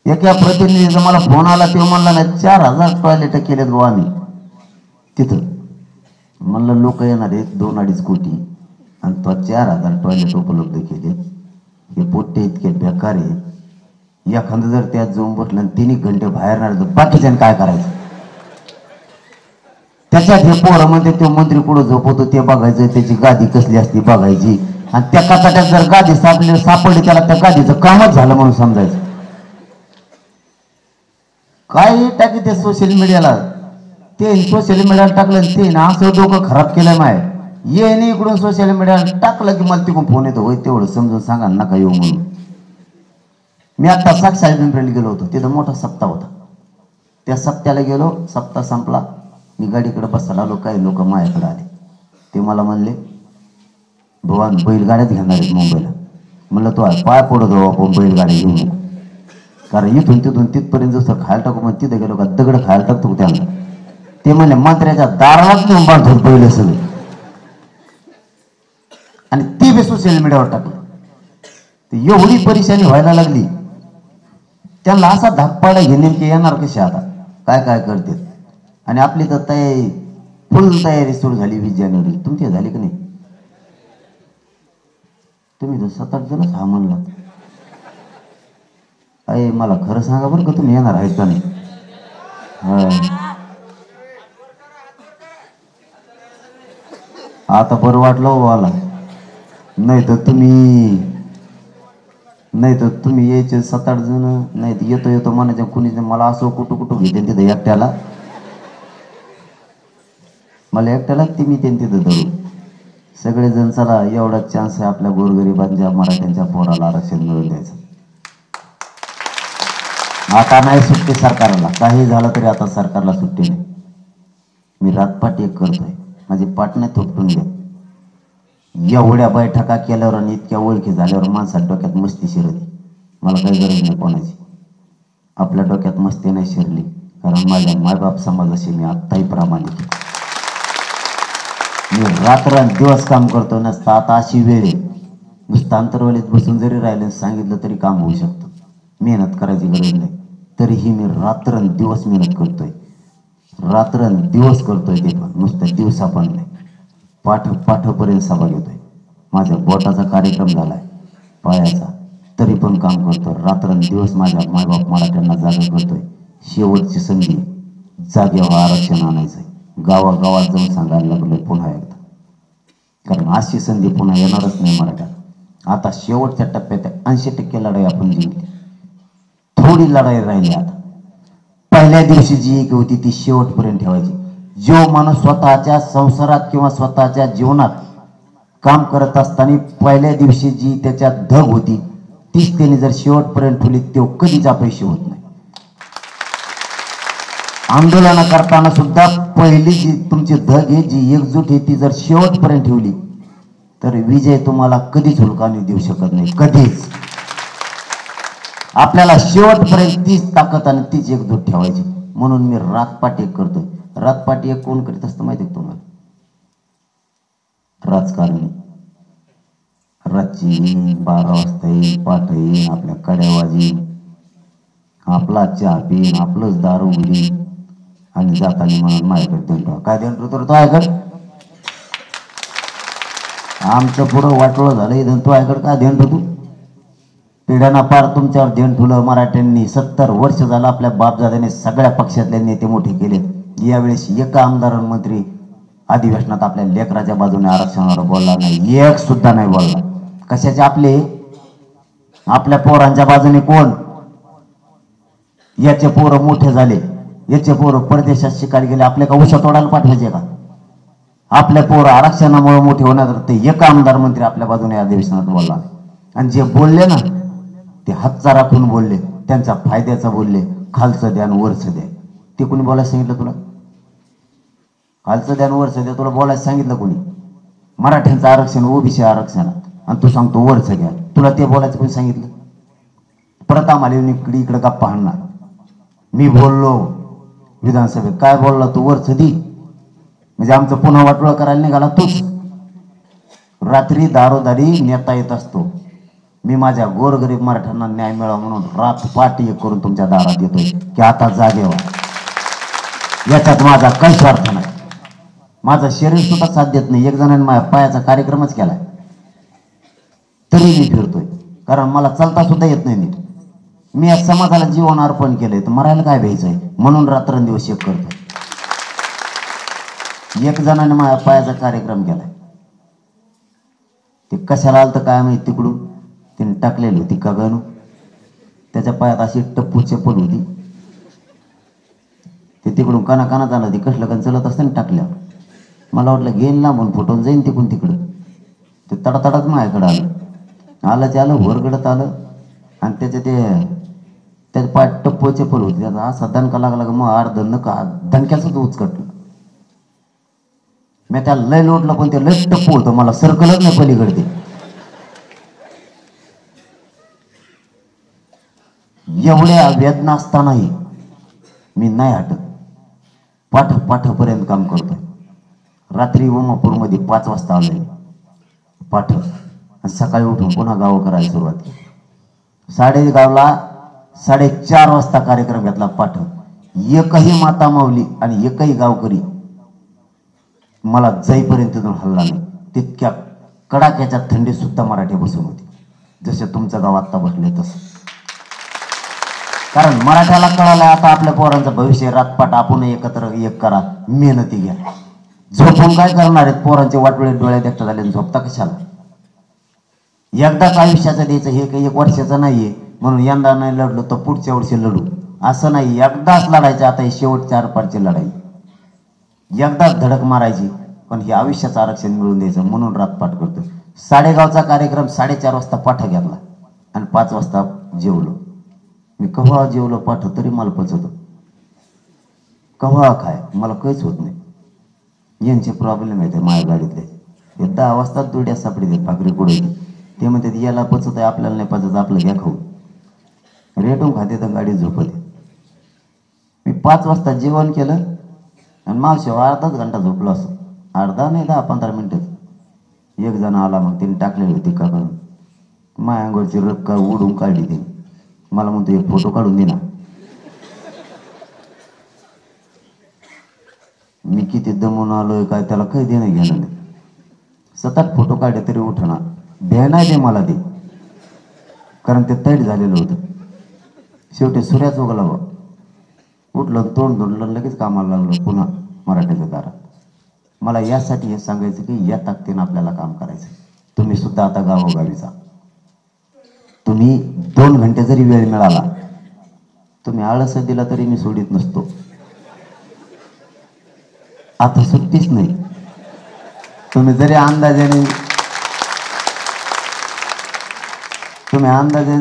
एका प्रतिनिधीचा मला फोन आला तेव्हा म्हणला ना 4000 टॉयलेट केलेत बुवा आम्ही तिथं. म्हणलं लोक येणार आहेत 2-2.5 कोटी आणि तो 4000 टॉयलेट उपलब्ध केले. हे पोट्टे इतके बेकार आहे. एखादं जर त्यात जाऊन बसलं आणि 3 घंटे बाहेर नाही तर बाकीच्यानं काय करायचं. त्याच्यात हे पोरं म्हणजे तो मंत्री पुढे झोपवतो ते बघायचं त्याची गादी कसली असती बघायची आणि त्या कचाट्यात जर गादी सापडली त्याला त्या गादीचं कामच झालं म्हणून समजायचं. काय टाकी ते सोशल मीडियाला ते सोशल मीडियाला टाकलं ते ना असं डोकं खराब केलं माय ये नाही इकडून सोशल मीडियाला टाकलं की मला तिकडून फोन येतो होय तेवढं समजून सांगा नका येऊ म्हणून. मी आता साक्षात गेलो होतो तिथं मोठा सप्ताह होता. त्या सप्त्याला गेलो सप्ताह संपला मी गाडीकडे बसायला आलो काही लोक माझ्याकडे आले ते मला म्हणले भगवान बैलगाड्यात घेणार आहेत मुंबईला. म्हणलं तो पाय पडत हो आपण बैलगाडी घेऊ नको कारण इथून तिथून तिथपर्यंत जसं खायला टाकू मग तिथं गेलो का दगड खायला टाकतो त्यांना. ते म्हणले मंत्र्याच्या दारालाच नेऊन बांधून पहिले सगळे आणि ती बी सोशल मीडियावर टाकलं. एवढी परेशानी व्हायला लागली त्यांना असा धाकपाडा हे नेमके येणार कसे आता काय काय करते. आणि आपली तर फुल तयारी सुरू झाली 20 जानेवारी. तुमची झाली की नाही. तुम्ही तर 7-8 जणच हा म्हणला अय मला खरं सांगा बरं का, तुम्ही येणार आहेत का नाही? आता बरं वाटलं हो मला. नाही तर तुम्ही यायचे 7-8 जण, नाही तर येतो येतो म्हणायचं कुणीच नाही. मला असं कुठं कुठं घेते तिथं एकट्याला, मला एकट्याला ती मी तिथं धरू. सगळेजण चला, एवढा चान्स आहे आपल्या गोरगरिबांच्या मराठ्यांच्या पोराला आरक्षण मिळवून द्यायचं. आता नाही सुट्टी सरकारला, काही झालं तरी आता सरकारला सुट्टी नाही. मी रातपाट एक करतोय, माझी पाटणे थोपटून घ्या. एवढ्या बैठका केल्यावर आणि इतक्या ओळखी झाल्यावर माणसात डोक्यात मस्ती शिरली. मला काही गरज नाही कोणाची. आपल्या डोक्यात मस्ती नाही शिरली, कारण माझ्या मायबाप समाजाशी मी आत्ताही प्रामाणिक आहे. मी रात्रंदिवस काम करतो. नसतं आता अशी वेळ आहे, नुसतं अंतरवलीत बसून जरी राहिलं सांगितलं तरी काम होऊ शकतं. मेहनत करायची गरज नाही, तरीही मी रात्रंदिवस मेहनत करतोय. रात्रंदिवस करतोय, ते पण नुसतं दिवसा पण नाही, पाठपर्यंत सभा घेतोय. माझ्या बोटाचा कार्यक्रम झालाय पायाचा, तरी पण काम करतोय. रात्रंदिवस माझ्या मायबाप मराठ्यांना जागा करतोय. शेवटची संधी, जागेवर आरक्षण आणायचंय. गावागावात जाऊन सांगायला लागलोय पुन्हा एकदा, कारण अशी संधी पुन्हा येणारच नाही मराठ्यात. आता शेवटच्या टप्प्यात 80% लढाई आपण जिंकली, थोडी लढाई राहिली. आता पहिल्या दिवशी जी एक होती ती शेवटपर्यंत ठेवायची. जो माणूस स्वतःच्या संसारात किंवा स्वतःच्या जीवनात काम करत असताना पहिल्या दिवशी जी त्याच्यात धग होती तीच त्याने जर शेवटपर्यंत ठेवली, तो कधीच अपयशी होत नाही. आंदोलन करताना सुद्धा पहिली जी तुमची धग आहे, जी एकजूट आहे, ती जर शेवटपर्यंत ठेवली तर विजय तुम्हाला कधीच हुलकावणी देऊ शकत नाही, कधीच. आपल्याला शेवटपर्यंत तीच ताकद आणि तीच एकजूट ठेवायची. म्हणून मी रातपाट एक करतोय. रातपाट एक कोण करीत असतं माहिती आहे तुम्हाला? राजकारणी. रातची 12 वाजता येईल, पाठ येईल, आपल्या कड्यावाजी, आपला चहा पिन, आपलंच दारू उघडी आणि जाताना म्हणून माझ्याकडे देणतो. काय देणतो तर तो ऐकड, आमचं पुरं वाटोळं झालं इथं, तो ऐकड काय देणतो तू? पिढ्यांना पार तुमच्यावर देण ठेवलं मराठ्यांनी. 70 वर्ष झालं आपल्या बापजाद्याने सगळ्या पक्षातल्या नेते मोठे केले. यावेळेस एक आमदार मंत्री अधिवेशनात आपल्या लेकराच्या बाजूने आरक्षणावर बोलला नाही, एक सुद्धा नाही बोलला. कशाचे आपले? आपल्या पोरांच्या बाजूने कोण? याचे पोरं मोठे झाले, याचे पोरं परदेशात शिकायला गेले, आपले का उशा तोडायला पाठवायचे का? आपल्या पोरं आरक्षणामुळे मोठे होणार, ते एक आमदार मंत्री आपल्या बाजूने अधिवेशनात बोलला. आणि जे बोलले ना ते हातचा राखून बोलले, त्यांच्या फायद्याचा बोलले. खालचं द्या आणि वरचं द्या. ते कोणी बोलायला सांगितलं तुला? खालचं द्या आणि वरचं द्या तुला बोलायला सांगितलं कोणी? मराठ्यांचं आरक्षण, ओबीसी आरक्षण, आणि तू सांगतो वरचं घ्या. तुला ते बोलायचं कोणी सांगितलं? परत आम्हाला इकडे गप्पा हाणणार. मी बोललो विधानसभेत, काय बोलला तू? वरचं दी. म्हणजे आमचं पुन्हा वाटोळं करायला निघाला तूच. रात्री दारोदारी नेता येत असतो. मी माझ्या गोरगरीब मराठ्यांना न्याय मिळावा म्हणून रात पाठी एक करून तुमच्या दारात येतोय की आता जागे व्हा. याच्यात माझा काही स्वार्थ नाही. माझं शरीर सुद्धा साथ देत नाही. एक जणांनी माझ्या पायाचा कार्यक्रमच केलाय तरी मी फिरतोय, कारण मला चालता सुद्धा येत नाही नीट. मी या समाजाला जीवन अर्पण केलंय, तर मरायला काय भ्यायचंय? म्हणून रात्रंदिवस एक करतोय. एक जणाने माझ्या पायाचा कार्यक्रम केलाय, ते कशाला आलं तर काय माहिती, तिकडून तिने टाकलेली होती कागणू, त्याच्या पायात अशी टप्पू चप्पल होती, ते तिकडून काना झालं. ती कसलं कण चलत असताना टाकल्या. मला वाटलं घेईन लांबून फुटून जाईन तिकडून तिकडं. ते तडातडाच माझ्याकडं आलं ते आलं, वरगडत आलं, आणि त्याच्या पायात टप्पू चप्पल होती. त्याचा असा दणका लागला, मग अर्ध नका दणक्याच उचकटलं. मी त्याला लय लोटलं, पण ते लय टप्पू होतं, मला सर्कलच नाही पलीकडे. एवढ्या वेदना असतानाही मी नाही हटत. पाठपर्यंत काम करतोय. रात्री उमापूरमध्ये 5 वाजता आलोय पाठ, आणि सकाळी उठून पुन्हा गाव करायला सुरुवात केली. गावला 4:30 वाजता कार्यक्रम घेतला पाठ. एकही माता माऊली आणि एकही गावकरी मला जाईपर्यंत हल्ला नाही. तितक्या कडाक्याच्या थंडीत सुद्धा मराठी बसून होती, जसे तुमचं गाव आत्ता बसले तसं. कारण मराठ्याला कळालं आता आपल्या पोरांचं भविष्य रातपाट आपण एकत्र एक करा मेहनती घ्या. झोपून काय करणार आहेत पोरांचे वाटोळे डोळ्यात एकटा झाले झोपता कशाला. एकदाच आयुष्याचं द्यायचं हे काही 1 वर्षाचं नाहीये म्हणून यंदा नाही लढलो तर पुढच्या वर्षी लढू असं नाही. एकदाच लढायचं. आता हे शेवटच्या आरपारची लढाई एकदाच धडक मारायची. पण हे आयुष्याचं आरक्षण मिळून द्यायचं म्हणून रातपाट करतो. साडेगावचा कार्यक्रम 4:30 वाजता पाठ घेतला आणि 5 वाजता जेवलो. मी कव्हा जेवलो पाठ तरी मला पचत कव्हा खाय मला काहीच होत नाही. यांचे प्रॉब्लेम आहे ते माझ्या गाडीतले. हे 10 वाजता दुड्या सापडी देत भाकरी कुठे ते म्हणतात याला पचत आहे आपल्याला नाही पचत आपलं घ्या खाऊ. रेटून खाते तर गाडी झोपते. मी 5 वाजता जेवण केलं आणि मावशी अर्धाच घंटा झोपलो असं. अर्धा नाही 10-15 मिनिटच. एक जण आला मग तिने टाकलेली होती का करून माझ्या अंगावरची रक्का उडून काढली तिने. मला म्हणतो एक फोटो काढून दे ना. मी किती दमून आलोय काय त्याला काही देणं घेणं नाही. 7-8 फोटो काढले तरी उठणार नाही दे मला ते. कारण ते तैट झालेलं होतं. शेवटी सूर्याच उगला बा. उठलं तोंड धुडलं लगेच कामाला लागलं पुन्हा मराठीच्या दारात. मला यासाठी हे सांगायचं की या ताकदीनं आपल्याला काम करायचं. तुम्ही सुद्धा आता गावोगावी जा. तुम्ही 2 घंटे जरी वेळ मिळाला तुम्ही आळस दिला तरी मी सोडित नसतो. आता सुट्टीच नाही. तुम्ही जरी अंदाजाने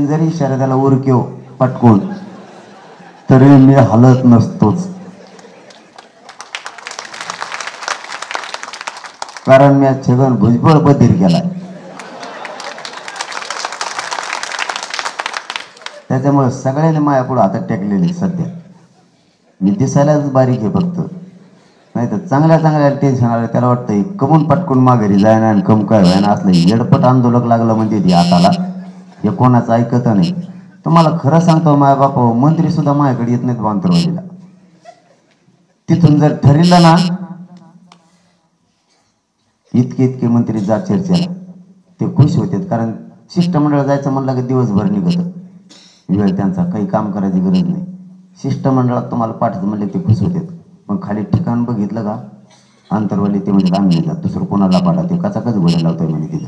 जरी शरीराला उरक्यो पटकून तरी मी हलत नसतोच. कारण मी छगन भुजबळ बधीर केलाय. त्याच्यामुळे सगळ्यांनी माझ्या पुढे हातात टेकलेले. सध्या मी दिसायलाच बारीक आहे फक्त नाही तर चांगल्या टेन्शन आलं त्याला वाटतंय कमून पटकून माघारी जायना आणि कम काय व्हायना असलं येडपट आंदोलक लागलं म्हणजे ती हाताला. हे कोणाचं ऐकत नाही. तुम्हाला खरं सांगतो माझ्या बापा मंत्री सुद्धा माझ्याकडे येत नाहीत बांतरवाडीला. तिथून जर ठरलं ना इतके मंत्री जा चर्चेला ते खुश होतात. कारण शिष्टमंडळ जायचं म्हणलं की दिवसभर निघत वेळ त्यांचा काही काम करायची गरज नाही. शिष्टमंडळात तुम्हाला पाठवत म्हणले ते खुश होतात. पण खाली ठिकाण बघितलं का अंतरवाली ते म्हणजे आम्ही जात दुसरं कोणाला पाठा ते कचाकच घोडे लावतोय म्हणे तिथे.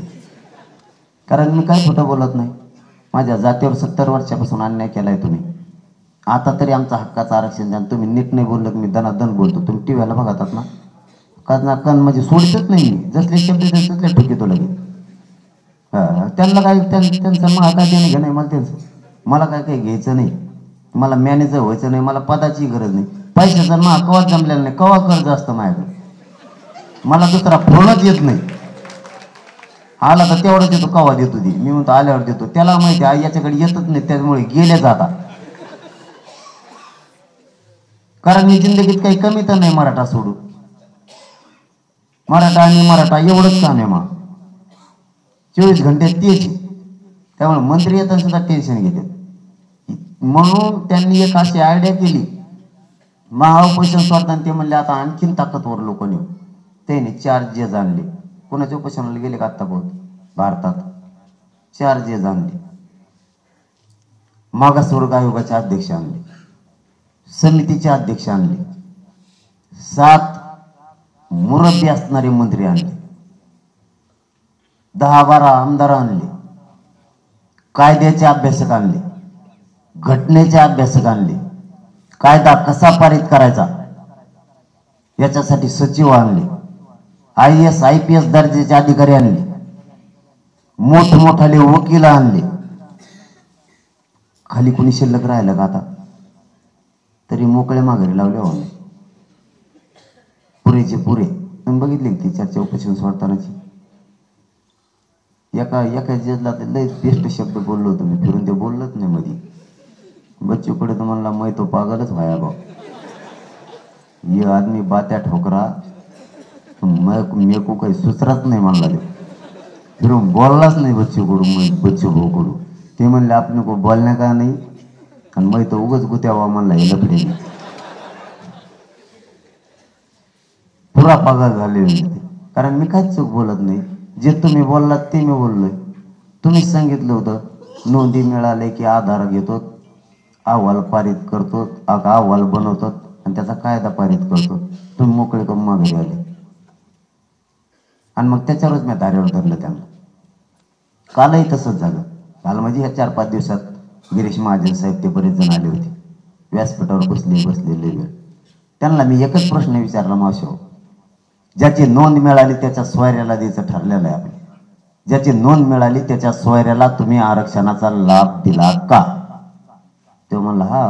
कारण मी काय खोटं बोलत नाही. माझ्या जातीवर 70 वर्षापासून अन्याय केलाय तुम्ही. आता तरी आमचा हक्काचं आरक्षण द्या. तुम्ही नीट नाही बोललं की मी दनादन बोलतो. तुम्ही टीव्हीला बघतात ना कण म्हणजे सोडतच नाही मी. जसले शब्द तसले ठोकीतो लगेच. त्यांना काय त्यांचं मला काय देणं घेणं मला त्यांचं मला काय काही घ्यायचं नाही. मला मॅनेजर व्हायचं नाही. मला पदाची गरज नाही. पैशाचा मा कवा जमलेला नाही. कवा कर्ज असतं माझ्याकडे. मला दुसरा फोनच येत नाही. आला तर तेवढंच येतो कवा देतो ती. मी म्हणतो आल्यावर देतो. त्याला माहिती आहे याच्याकडे येतच नाही त्यामुळे गेले जाता. कारण मी जिंदगीत काही कमी तर नाही मराठा सोडू. मराठा आणि मराठा एवढंच काम आहे मग 24 घंटे तेच. त्यामुळे मंत्री येताना सुद्धा टेन्शन घेतात. म्हणून त्यांनी एक अशी आयडिया केली. महाउपोषण सोडताना ते म्हणले आता आणखीन ताकदवर लोक नेऊ. त्याने 4 जेज आणले. कोणाच्या उपोषणाला गेले का आत्ता बहुत भारतात 4 जेज आणले. मागासवर्ग आयोगाचे अध्यक्ष आणले. समितीचे अध्यक्ष आणले. 7 मुरब्बी असणारे मंत्री आणले. 10-12 आमदार आणले. कायद्याचे अभ्यासक आणले. घटनेचे अभ्यासक आणले. कायदा कसा पारित करायचा याच्यासाठी सचिव आणले. IAS IPS दर्जाचे अधिकारी आणले. मोठमोठाले वकील आणले. खाली कोणी शिल्लक राहिलं का आता तरी मोकळे माघारी लावले हो पुरेचे पुरे. बघितले ती चर्चा उपोषण सोडतानाची. एका जेजला लय बेस्ट शब्द बोललो होतो मी. फिरून ते बोललंच नाही मध्ये. बच्चूकडे तर म्हणला मैं तो पागलच व्हाया भाऊ. ये आदमी बात्या ठोकरा मेरे को काही सुचराच नाही म्हणला. ते फिरून बोललाच नाही बच्चू भाऊ कडू. ते म्हणले आपण को बोलण्या का नाही आणि मैं तो उगच गुत्यावा म्हणला हे लफडे. पुरा पागल झाले. कारण मी काहीच चूक बोलत नाही. जे तुम्ही बोललात ते मी बोललोय. तुम्हीच सांगितलं होतं नोंदी मिळाले की आधार घेतो अहवाल पारित करतो, अहवाल बनवतो आणि त्याचा कायदा पारित करतो. तुम्ही मोकळे करून माघारी आले आणि मग त्याच्यावरच मी धारेवर धरलं त्यांना. कालही तसंच झालं. काल म्हणजे ह्या 4-5 दिवसात गिरीश महाजन साहेब ते बरेच जण आले होते. व्यासपीठावर बसलेले वेळ त्यांना मी एकच प्रश्न विचारला, मावशी ज्याची नोंद मिळाली त्याच्या सोयऱ्याला द्यायचं ठरलेलं आहे आपण. ज्याची नोंद मिळाली त्याच्या सोयऱ्याला तुम्ही आरक्षणाचा लाभ दिला का? तो म्हणला हा.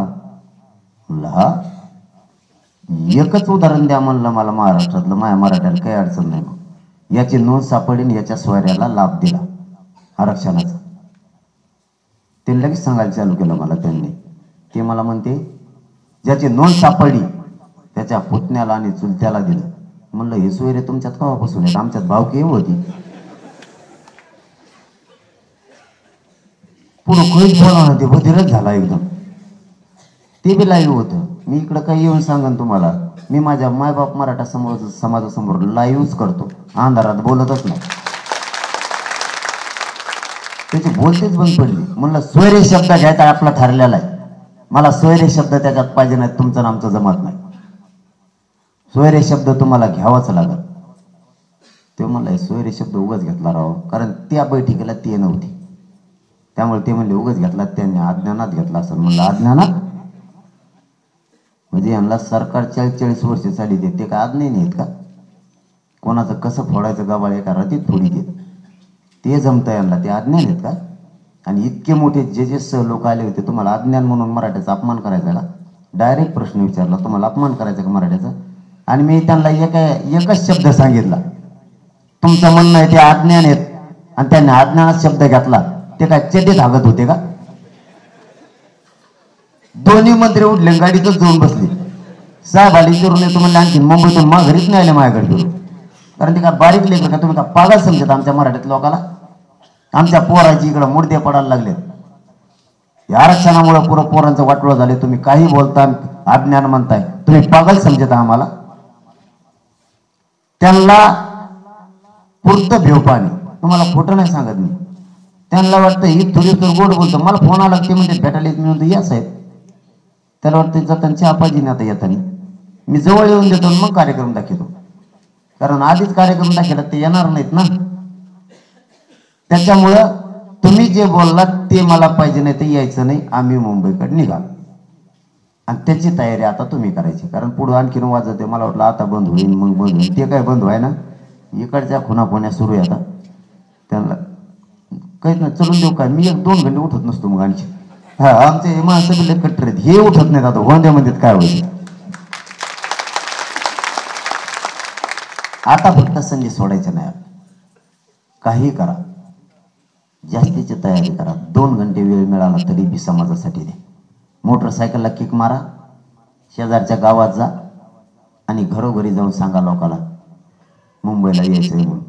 म्हणलं हा, एकच उदाहरण द्या म्हणलं मला महाराष्ट्रातलं. माझ्या मराठ्याला काही अडचण नाही. मग याची नोंद सापडीन, याच्या सोयऱ्याला लाभ दिला आरक्षणाचा. ते लगेच सांगायला चालू केलं मला त्यांनी. ते मला म्हणते ज्याची नोंद सापडली त्याच्या पुतण्याला आणि चुलत्याला दिलं. म्हणलं हे सोयरे तुमच्यात केव्हापासून आहेत? आमच्यात भावकी होती. पुढं काहीच बोला ना, ते बधिरच झाला एकदम. ते बी लाईव्ह होतं. मी इकडं काही येऊन सांगन तुम्हाला, मी माझ्या मायबाप मराठा समाजासमोर लाईव्हच करतो, अंधारात बोलतच नाही. त्याची बोलतेच बंद पडली. म्हणलं सोयरे शब्द घ्यायचा आपला ठरलेला आहे. मला सोयरे शब्द त्याच्यात पाहिजे नाही. तुमचं आणि आमचं जमत नाही. सोयरे शब्द तुम्हाला घ्यावाच लागल. ते म्हणलं सोयरे शब्द उगाच घेतला राव, कारण त्या बैठकीला ते नव्हती. त्यामुळे ते म्हणले उगाच घेतला, त्यांनी अज्ञानात घेतला असं. म्हणलं अज्ञानात म्हणजे यांना सरकार 40-40 वर्ष चाली देत, ते काय अज्ञानी नाहीत का? कोणाचं कसं फोडायचं गाबाळ एका रातीत फोडी देत, ते जमतं यांना, ते अज्ञान आहेत का? आणि इतके मोठे जे लोक आले होते, तुम्हाला अज्ञान म्हणून मराठ्याचा अपमान करायचा का? डायरेक्ट प्रश्न विचारला, तुम्हाला अपमान करायचा का मराठ्याचा? आणि मी त्यांना एकच शब्द सांगितला, तुमचं म्हणणं आहे ते अज्ञान आहेत, आणि त्यांनी अज्ञानात शब्द घेतला, ते काय चेते धागत होते का? दोन्ही मंत्री उठले, गाडीतच जाऊन बसले. साहेब आली करून येतो म्हणले, आणखी मुंबईतून माघारीच नाही आले माझ्याकडे करून. कारण ते काय बारीक लेकर का? तुम्ही का पागल समजत आमच्या मराठीत लोकाला? आमच्या पोराची इकडं मुडदे पडायला लागलेत. या आरक्षणामुळे पुरं पोरांचं वाटोळं झाले. तुम्ही काही बोलता, अज्ञान म्हणताय, तुम्ही पागल समजत आम्हाला? त्यांना पुरतं भेव पाणी, तुम्हाला खोटं नाही सांगत मी. त्यांना वाटतं ही थोडी गोड बोलतो. मला फोन आला ते म्हणजे भेटायला येत. मी म्हणतो या साहेब. त्याला वाटतं जाताना आपाजी आता येताना मी जवळ येऊन देतो, मग कार्यक्रम दाखवतो. कारण आधीच कार्यक्रम दाखवला ते येणार नाहीत ना. त्याच्यामुळं तुम्ही जे बोललात ते मला पाहिजे नाही, ते यायचं नाही. आम्ही मुंबईकडे निघाल आणि त्याची तयारी आता तुम्ही करायची. कारण पुढं आणखीन वाजवते. मला वाटलं आता बंद होईल, मग बंद होईल. ते काय बंद व्हाय ना. इकडच्या खुनापुण्या सुरू आहे आता. त्यांना काहीच नाही, चलून देऊ काय? मी 1-2 घंटे उठत नसतो मग आणखी. हा, आमचे माणसं बिल्ले कट्टर आहेत, हे उठत नाहीत. आता गोंद्यामध्ये काय होईल? आता फक्त संधी सोडायचं नाही. काही करा, जास्तीची तयारी करा. 2 घंटे वेळ मिळाला तरी बी समाजासाठी द्या. मोटरसायकलला किक मारा, शेजारच्या गावात जा आणि घरोघरी जाऊन सांगा लोकाला मुंबईला यायचंय म्हणून.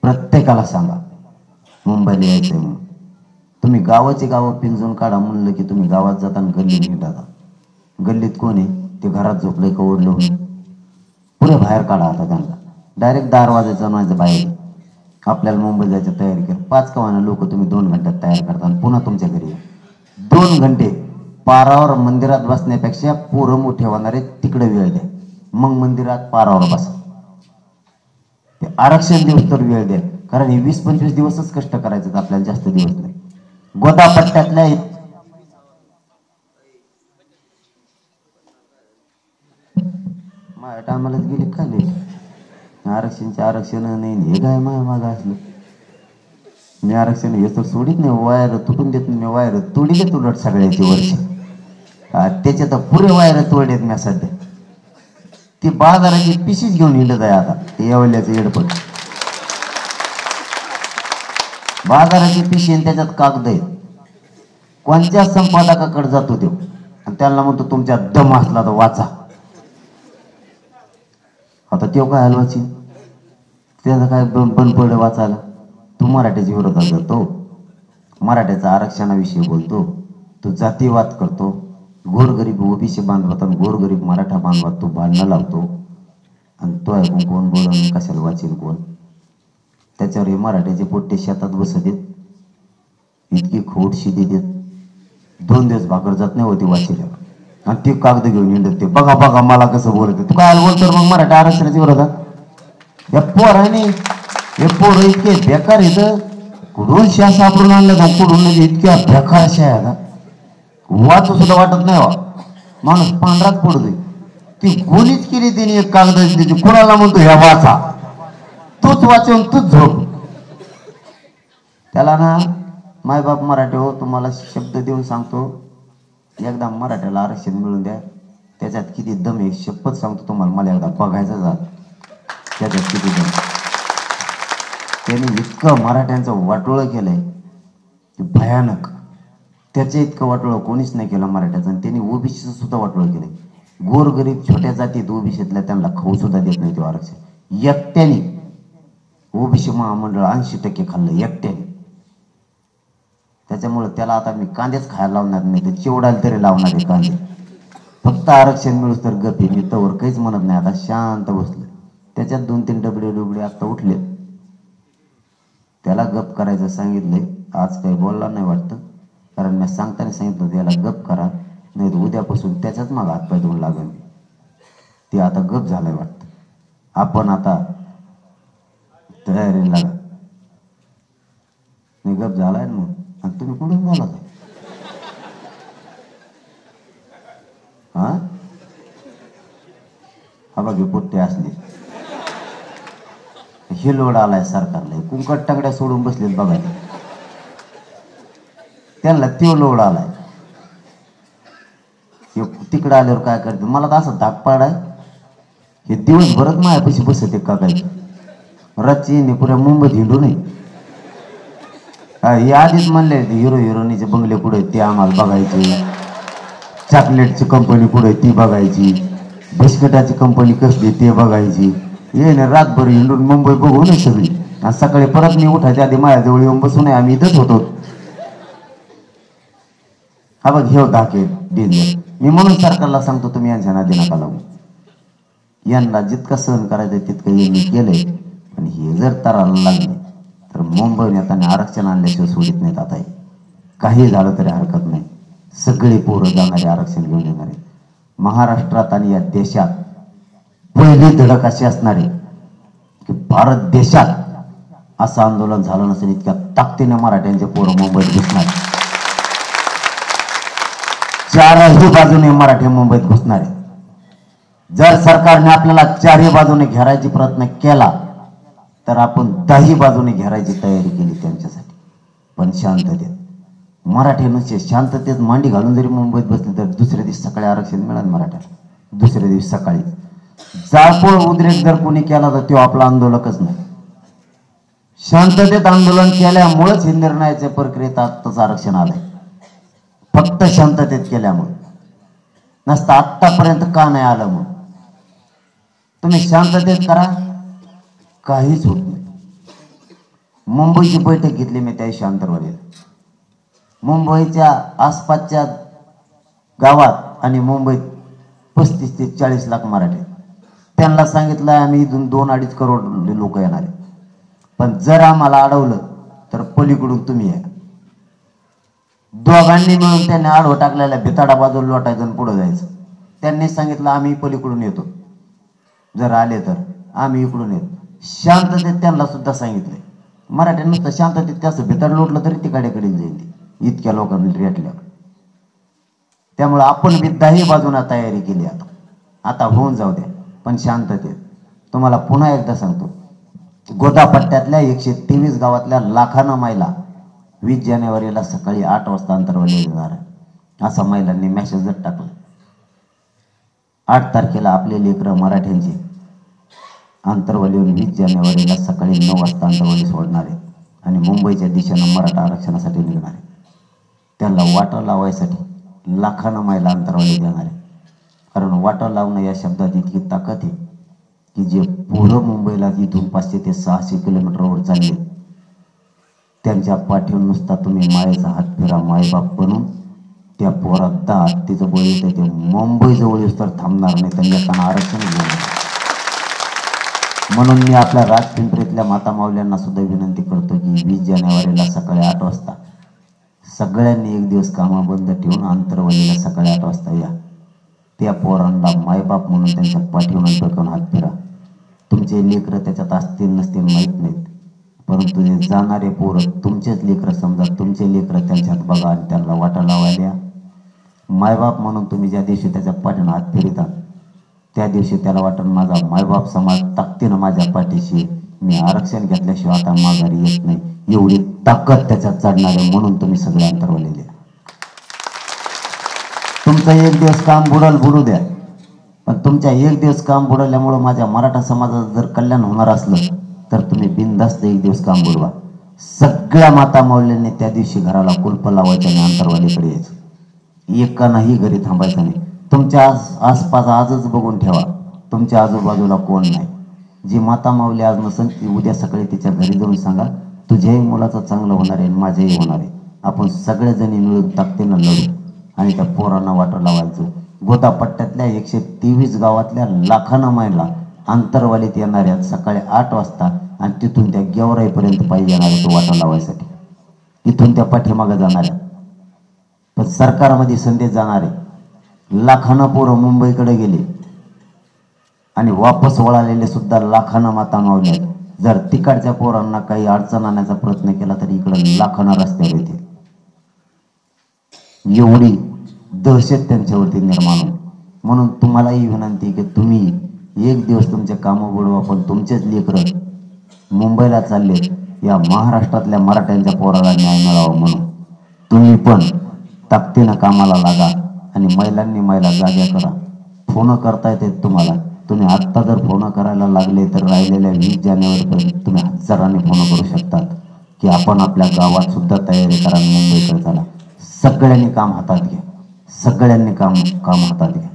प्रत्येकाला सांगा मुंबईला यायचंय म्हणून. तुम्ही गावाची गावं पिंजून काढा. म्हणलं की तुम्ही गावात जाता आणि गल्लीत हिंडता. गल्लीत कोण आहे? ते घरात झोपलंय का ओढलं म्हणून पुढे बाहेर काढा. आता त्यांना डायरेक्ट दार वाजायचं म्हणायचं बाहेर, आपल्याला मुंबई जायची तयारी कर. 5 कवाना लोक तुम्ही 2 घंट्यात तयार करता आणि पुन्हा तुमच्या घरी 2 घंटे पारावर मंदिरात बसण्यापेक्षा पोरं मोठे होणारे तिकडे वेळ द्या. मग मंदिरात पारावर बसा. ते आरक्षण दिवस तर वेळ द्या. कारण हे 20-25 दिवसच कष्ट करायचं, आपल्याला जास्त दिवस नाही. गोदापट्ट्यातल्या माझ्या टायमालाच गेले का लेट. आरक्षण नाही, हे काय माझ्या मागं असलं. मी आरक्षण हे तर सोडित नाही. वायर तुटून देत नाही. मी वायर तोडीले उलट सगळ्याची वर्ष. त्याचे तर पुरे वायर तोडलेत मी सध्या. ती बाजाराची पिशीच घेऊन हिंडत आहे आता. ते येवल्याचं येडपट बाजाराची पिशी आणि त्याच्यात कागद आहेत. कोणत्या संपादकाकडे जातो तो आणि त्यांना म्हणतो तुमच्या दम असला तर वाचा. आता तो काय हलवाची, त्याचं काय बंद पडलं वाचायला. तू मराठ्याच्या विरोधात जातो, मराठ्याचा आरक्षणाविषयी बोलतो, तू जातीवाद करतो, गोरगरीब ओबीसी बांधवात आणि गोरगरीब मराठा बांधवात तू भांडणं लावतो. आणि तो ऐकून कोण बोलून कशाला वाचेल कोण? त्याच्यावर हे मराठ्याचे पोट्टे शेतात बसत येत, इतकी खोट शिदी देत, 2 दिवस भाकर जात नाही होती वाचील्यावर आणि ती कागद घेऊन येणार ते बघा बघा मला कसं बोलत तू काय बोलतो मग मराठा आरक्षणाच्या विरोधात या पोराने हे पोरं इतके बेकार इथं कुठून शा सापडून आणलं का कुठून इतक्या बेकार शा आहे ना वाचू सुद्धा वाटत नाही माणूस पांढराच पडतोय ती गोलीच केली तिने एक कागदाची त्याची कोणाला म्हणतो ह्या वाचा तूच वाचून तूच झोप त्याला ना मायबाप मराठी हो तुम्हाला शब्द देऊन सांगतो एकदा मराठ्याला आरक्षण मिळून द्या त्याच्यात किती दम आहे शपथ सांगतो तुम्हाला मला एकदा बघायचं झालं त्याच्यात किती दम त्यांनी इतकं मराठ्यांचं वाटोळं केलंय की भयानक त्याचं इतकं वाटोळं कोणीच नाही केलं मराठ्याचं आणि त्यांनी ओबीसीचं सुद्धा वाटोळं केलंय गोरगरीब छोट्या जातीत ओबीसीतल्या त्यांना खाऊ सुद्धा देत नाही ते आरक्षण एकट्याने ओबीसी महामंडळ 80% खाल्लं एकट्याने त्याच्यामुळे त्याला आता मी कांदेच खायला लावणार नाही तर चिवडायला तरी लावणार आहे कांदे फक्त आरक्षण मिळूस तर गपी मी तवर काहीच म्हणत नाही आता शांत बसलं त्याच्यात 2-3 डबडे आता उठले त्याला गप करायचं सांगितलंय आज काही बोलला नाही वाटतं कारण मी सांगताना सांगितलं त्याला गप करा नाही तर उद्यापासून त्याच्याच माग हातपाय धुवून लागेल ते आता गप झालंय वाटतं आपण आता तयारीला लागा नाही गप झालाय ना मग आणि तुम्ही कुठून बोला हा बघे पोट्टे असले हे लोड आलाय सरकारला कुंकट टाकड्या सोडून बसलेत बघा त्यांना तो लोड आलाय तिकडे आल्यावर काय करते मला तर असं धाक पाडाय हे दिवसभरच मायापाशी बसते का काय रातची पुऱ्या मुंबईत हिंडू नये हे आधीच म्हणले हिरो हिरोईनीचे बंगले कुठे ते आम्हाला बघायचे चॉकलेटची कंपनी कुठे ती बघायची बिस्किटाची कंपनी कसली ते बघायची ये ना रातभर हिंडून मुंबई बघू नये सगळी आणि सकाळी परत मी उठायच्या आधी माझ्याजवळ येऊन बसू नये आम्ही इथंच होतो हा बघ हे धाके डेंजर मी म्हणून सरकारला सांगतो तुम्ही यांच्या नादी नका लावू यांना जितकं सहन करायचं तितकं यांनी केलंय पण हे जर तराला लागले तर मुंबई नेत्याने आरक्षण आणल्याशिवाय सोडित नाहीत आता काही झालं तरी हरकत नाही सगळे पोरं जाणारे आरक्षण घेऊन येणारे महाराष्ट्रात आणि या देशात पहिली धडक अशी असणारी की भारत देशात असं आंदोलन झालं नसेल इतक्या ताकदीने मराठ्यांचे पोरं मुंबईत घुसणार चारही बाजूने मराठी मुंबईत घुसणारे जर सरकारने आपल्याला चारही बाजूने घेरायचा प्रयत्न केला तर आपण 10ही बाजूने घेरायची तयारी केली त्यांच्यासाठी पण शांततेत मराठी नुसते शांततेत मांडी घालून जरी मुंबईत बसले तर दुसऱ्या दिवशी सकाळी आरक्षण मिळेल मराठ्याला दुसऱ्या दिवशी सकाळी जाळपोळ उद्रेक जर कोणी केला तर तो आपला आंदोलकच नाही शांततेत आंदोलन केल्यामुळेच हे निर्णयाच्या प्रक्रियेत आत्ताच आरक्षण आलंय फक्त शांततेत केल्यामुळे नसतं आत्तापर्यंत का नाही आलं मग तुम्ही शांततेत करा काहीच होत नाही मुंबईची बैठक घेतली मी त्या शांतरवाडीला मुंबईच्या आसपासच्या गावात आणि मुंबईत 35 ते 40 लाख मराठी त्यांना सांगितलं आम्ही इथून 2-2.5 करोड लोक येणार आहे पण जर आम्हाला अडवलं तर पलीकडून तुम्ही या दोघांनी मिळून त्यांनी आडवं टाकलेला भिताडा बाजूला लोटायचं आणि पुढे जायचं त्यांनी सांगितलं आम्ही पलीकडून येतो जर आले तर आम्ही इकडून येतो शांततेत त्यांना सुद्धा सांगितलंय मराठी नुसतं शांततेत त्याचं भिताड लोटलं तरी तिकडे जाईल इतक्या लोकांनी रेटल्यावर त्यामुळे आपण बी 10ही बाजूना तयारी केली आता होऊन जाऊ द्या पण शांततेत तुम्हाला पुन्हा एकदा सांगतो गोदापट्ट्यातल्या 123 गावातल्या लाखांना महिला 20 जानेवारीला सकाळी 8 वाजता अंतरवली येणार असा महिलांनी मेसेजच टाकला 8 तारखेला आपले लेकरं मराठ्यांची अंतरवलीहून 20 जानेवारीला सकाळी 9 वाजता अंतरवली सोडणार आहे आणि मुंबईच्या दिशेनं मराठा आरक्षणासाठी निघणार आहे त्यांना वाटा लावायसाठी लाखांना महिला अंतरवली देणार आहे कारण वाटा लावणं या शब्दात इतकी ताकद आहे की जे पोरं मुंबईला इथून 500 ते 600 किलोमीटरवर चालले त्यांच्या पाठीवर नुसता तुम्ही मायेचा हात फिरा मायबाप बनून त्या पोरात दात तिचं बळ येते ते मुंबई जवळ तर थांबणार नाही त्यांनी त्यांना आरक्षण घेणार म्हणून मी आपल्या राजपिंपरीतल्या माता माऊल्यांना सुद्धा विनंती करतो की 20 जानेवारीला सकाळी 8 वाजता सगळ्यांनी एक दिवस कामं बंद ठेवून आंतरवालीला सकाळी 8 वाजता या. त्या पोरांना मायबाप म्हणून त्यांच्या पाठीवर डोक्यावर हात फिरा. तुमचे लेकरं त्याच्यात असतील नसतील माहीत नाहीत, परंतु जे जाणारे पोरं तुमचेच लेकरं समजा, तुमचे लेकरं त्यांच्यात बघा आणि त्यांना वाटा लावायला या. मायबाप म्हणून तुम्ही ज्या दिवशी त्याच्या पाठीनं हात फिरता त्या दिवशी त्याला वाटून माझा मायबाप समाज ताकदीनं माझ्या पाठीशी, मी आरक्षण घेतल्याशिवाय आता माघारी येत नाही, एवढी ताकद त्याच्यात चढणार आहे. म्हणून तुम्ही सगळे अंतरवलेले. तुमचं एक दिवस काम बुडू द्या, पण तुमच्या एक दिवस काम बुडवल्यामुळं माझ्या मराठा समाजाचं जर कल्याण होणार असलं तर तुम्ही बिनधास्त एक दिवस काम बुडवा. सगळ्या माता माऊल्यांनी त्या दिवशी घराला कुलप लावायचं आणि अंतरवालीकडे यायचं. एकानाही घरी थांबायचं नाही. तुमच्या आसपास आजच बघून ठेवा, तुमच्या आजूबाजूला कोण नाही. जी माता माऊली आज नसेल ती उद्या सकाळी तिच्या घरी जाऊन सांगा, तुझ्याही मुलाचं चांगलं होणार आहे आणि माझ्याही होणार आहे. आपण सगळेजणी मिळून ताकदीनं लढू आणि त्या पोरांना वाटा लावायचं. गोदापट्ट्यातल्या 123 गावातल्या लाखांना महिला अंतरवालीत येणार आहेत सकाळी 8 वाजता आणि तिथून त्या गेवराईपर्यंत पाहिजे येणार आहे तो वाटा लावायसाठी. इथून त्या पाठीमागं जाणार आहे, पण सरकारमध्ये संदेश जाणार आहे. लाखांना पोरं मुंबईकडे गेले आणि वापस वळालेले सुद्धा लाखांना माता मावल्या. जर तिकडच्या पोरांना काही अडचण आणण्याचा प्रयत्न केला तर इकडे लाखांना रस्त्यावर येतील. एवढी दहशत त्यांच्यावरती निर्माण होईल. म्हणून तुम्हालाही विनंती की तुम्ही एक दिवस तुमचे कामं बुडवा, पण तुमचेच लेकरं मुंबईला चालले, या महाराष्ट्रातल्या मराठ्यांच्या पोराला न्याय मिळावा म्हणून तुम्ही पण ताकदीनं कामाला लागा. आणि महिलांनी महिला जाग्या करा. फोन करता येतात तुम्हाला, तुम्ही आत्ता जर फोन करायला लागले तर राहिलेल्या 20 जानेवारीपर्यंत तुम्ही हजारांनी फोन करू शकतात की आपण आपल्या गावात सुद्धा तयारी करा, मुंबईकडे चला. सगळ्यांनी काम हातात घ्या, सगळ्यांनी काम हातात घ्या.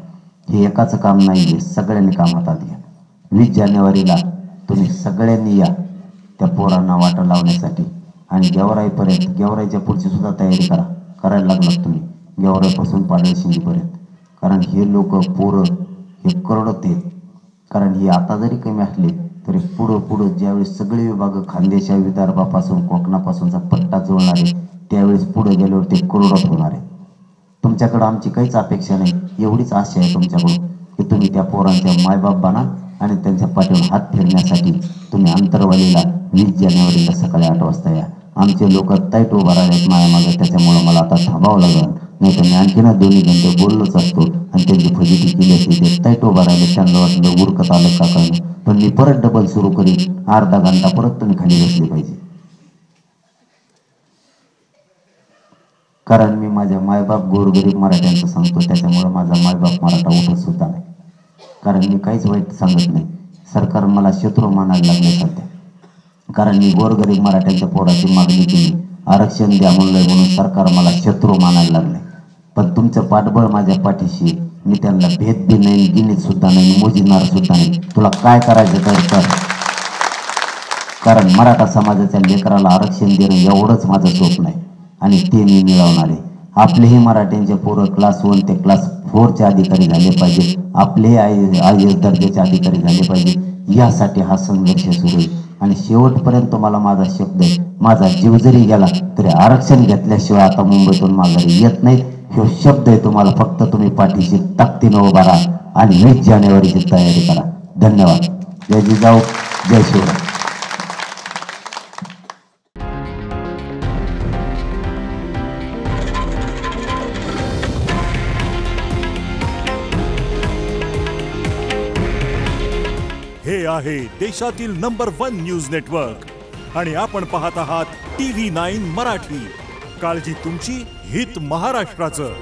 हे एकाचं काम नाही आहे, सगळ्यांनी काम हातात घ्या. 20 जानेवारीला तुम्ही सगळ्यांनी या त्या पोरांना वाटा लावण्यासाठी. आणि गेवराईपर्यंत, गेवराईच्या पुढची सुद्धा तयारी करायला लागलात तुम्ही, गेवराईपासून पाडळशिंगीपर्यंत. कारण हे लोक पोरं हे करडत आहेत. कारण ही आता जरी कमी असली तरी पुढं ज्यावेळेस सगळे विभाग खानदेशा विदर्भापासून कोकणापासूनचा पट्टा जुळणार आहे त्यावेळेस पुढे गेल्यावर ते करोडात होणार आहे. तुमच्याकडं आमची काहीच अपेक्षा नाही, एवढीच आशा आहे तुमच्याकडून की तुम्ही त्या पोरांच्या मायबाप बना आणि त्यांच्या पाठीवर हात फिरण्यासाठी तुम्ही अंतरवालीला 20 जानेवारीला सकाळी 8 वाजता या. आमचे लोक ताईट उभा राहिलेत मायामागं, त्याच्यामुळं मला आता थांबावं लागलं, नाही तर मी आणखीन 2 घंटे बोललोच असतो आणि त्यांची फजिती केली असती. ते ताईट उभा राहिले, त्यांना वाटलं उरकत आलं का काय, पण मी परत डबल सुरू करीन. अर्धा घंटा परत तुम्ही खाली बसले पाहिजे. कारण मी माझ्या मायबाप गोरगरीब मराठ्यांचं सांगतो, त्याच्यामुळे माझा मायबाप मराठा उठत सुद्धा नाही. कारण मी काहीच वाईट सांगत नाही. सरकार मला शत्रू मानायला लागले सध्या, कारण मी गोरगरीब मराठ्यांच्या पोराची मागणी केली, आरक्षण द्या म्हणून सरकार मला शत्रू मानायला लागले. पण तुमचं पाठबळ माझ्या पाठीशी, मी त्यांना भेद बी नाही, गिनीत सुद्धा नाही, मोजणार सुद्धा नाही. तुला काय करायचं तर कर. कारण मराठा समाजाच्या लेकराला आरक्षण देणं एवढंच माझं स्वप्न आहे आणि ते मी मिळवणार आहे. आपलेही मराठ्यांचे पोरं क्लास 1 ते क्लास 4चे अधिकारी झाले पाहिजे, आपलेही IAS दर्जाचे अधिकारी झाले पाहिजे. यासाठी हा संघर्ष सुरू आहे आणि शेवटपर्यंत मला माझा शब्द आहे, माझा जीव जरी गेला तरी आरक्षण घेतल्याशिवाय आता मुंबईतून माघारी येत नाही. हे शब्द आहे तुम्हाला. फक्त तुम्ही पाठीशी ताकदीनं उभा राहा आणि 20 जानेवारीची तयारी करा. धन्यवाद. जय जिजाऊ, जय शिवराय. हे आहे देशातील नंबर 1 न्यूज नेटवर्क आणि आपण पाहत आहात TV9 मराठी. काळजी तुमची, हित महाराष्ट्राचं.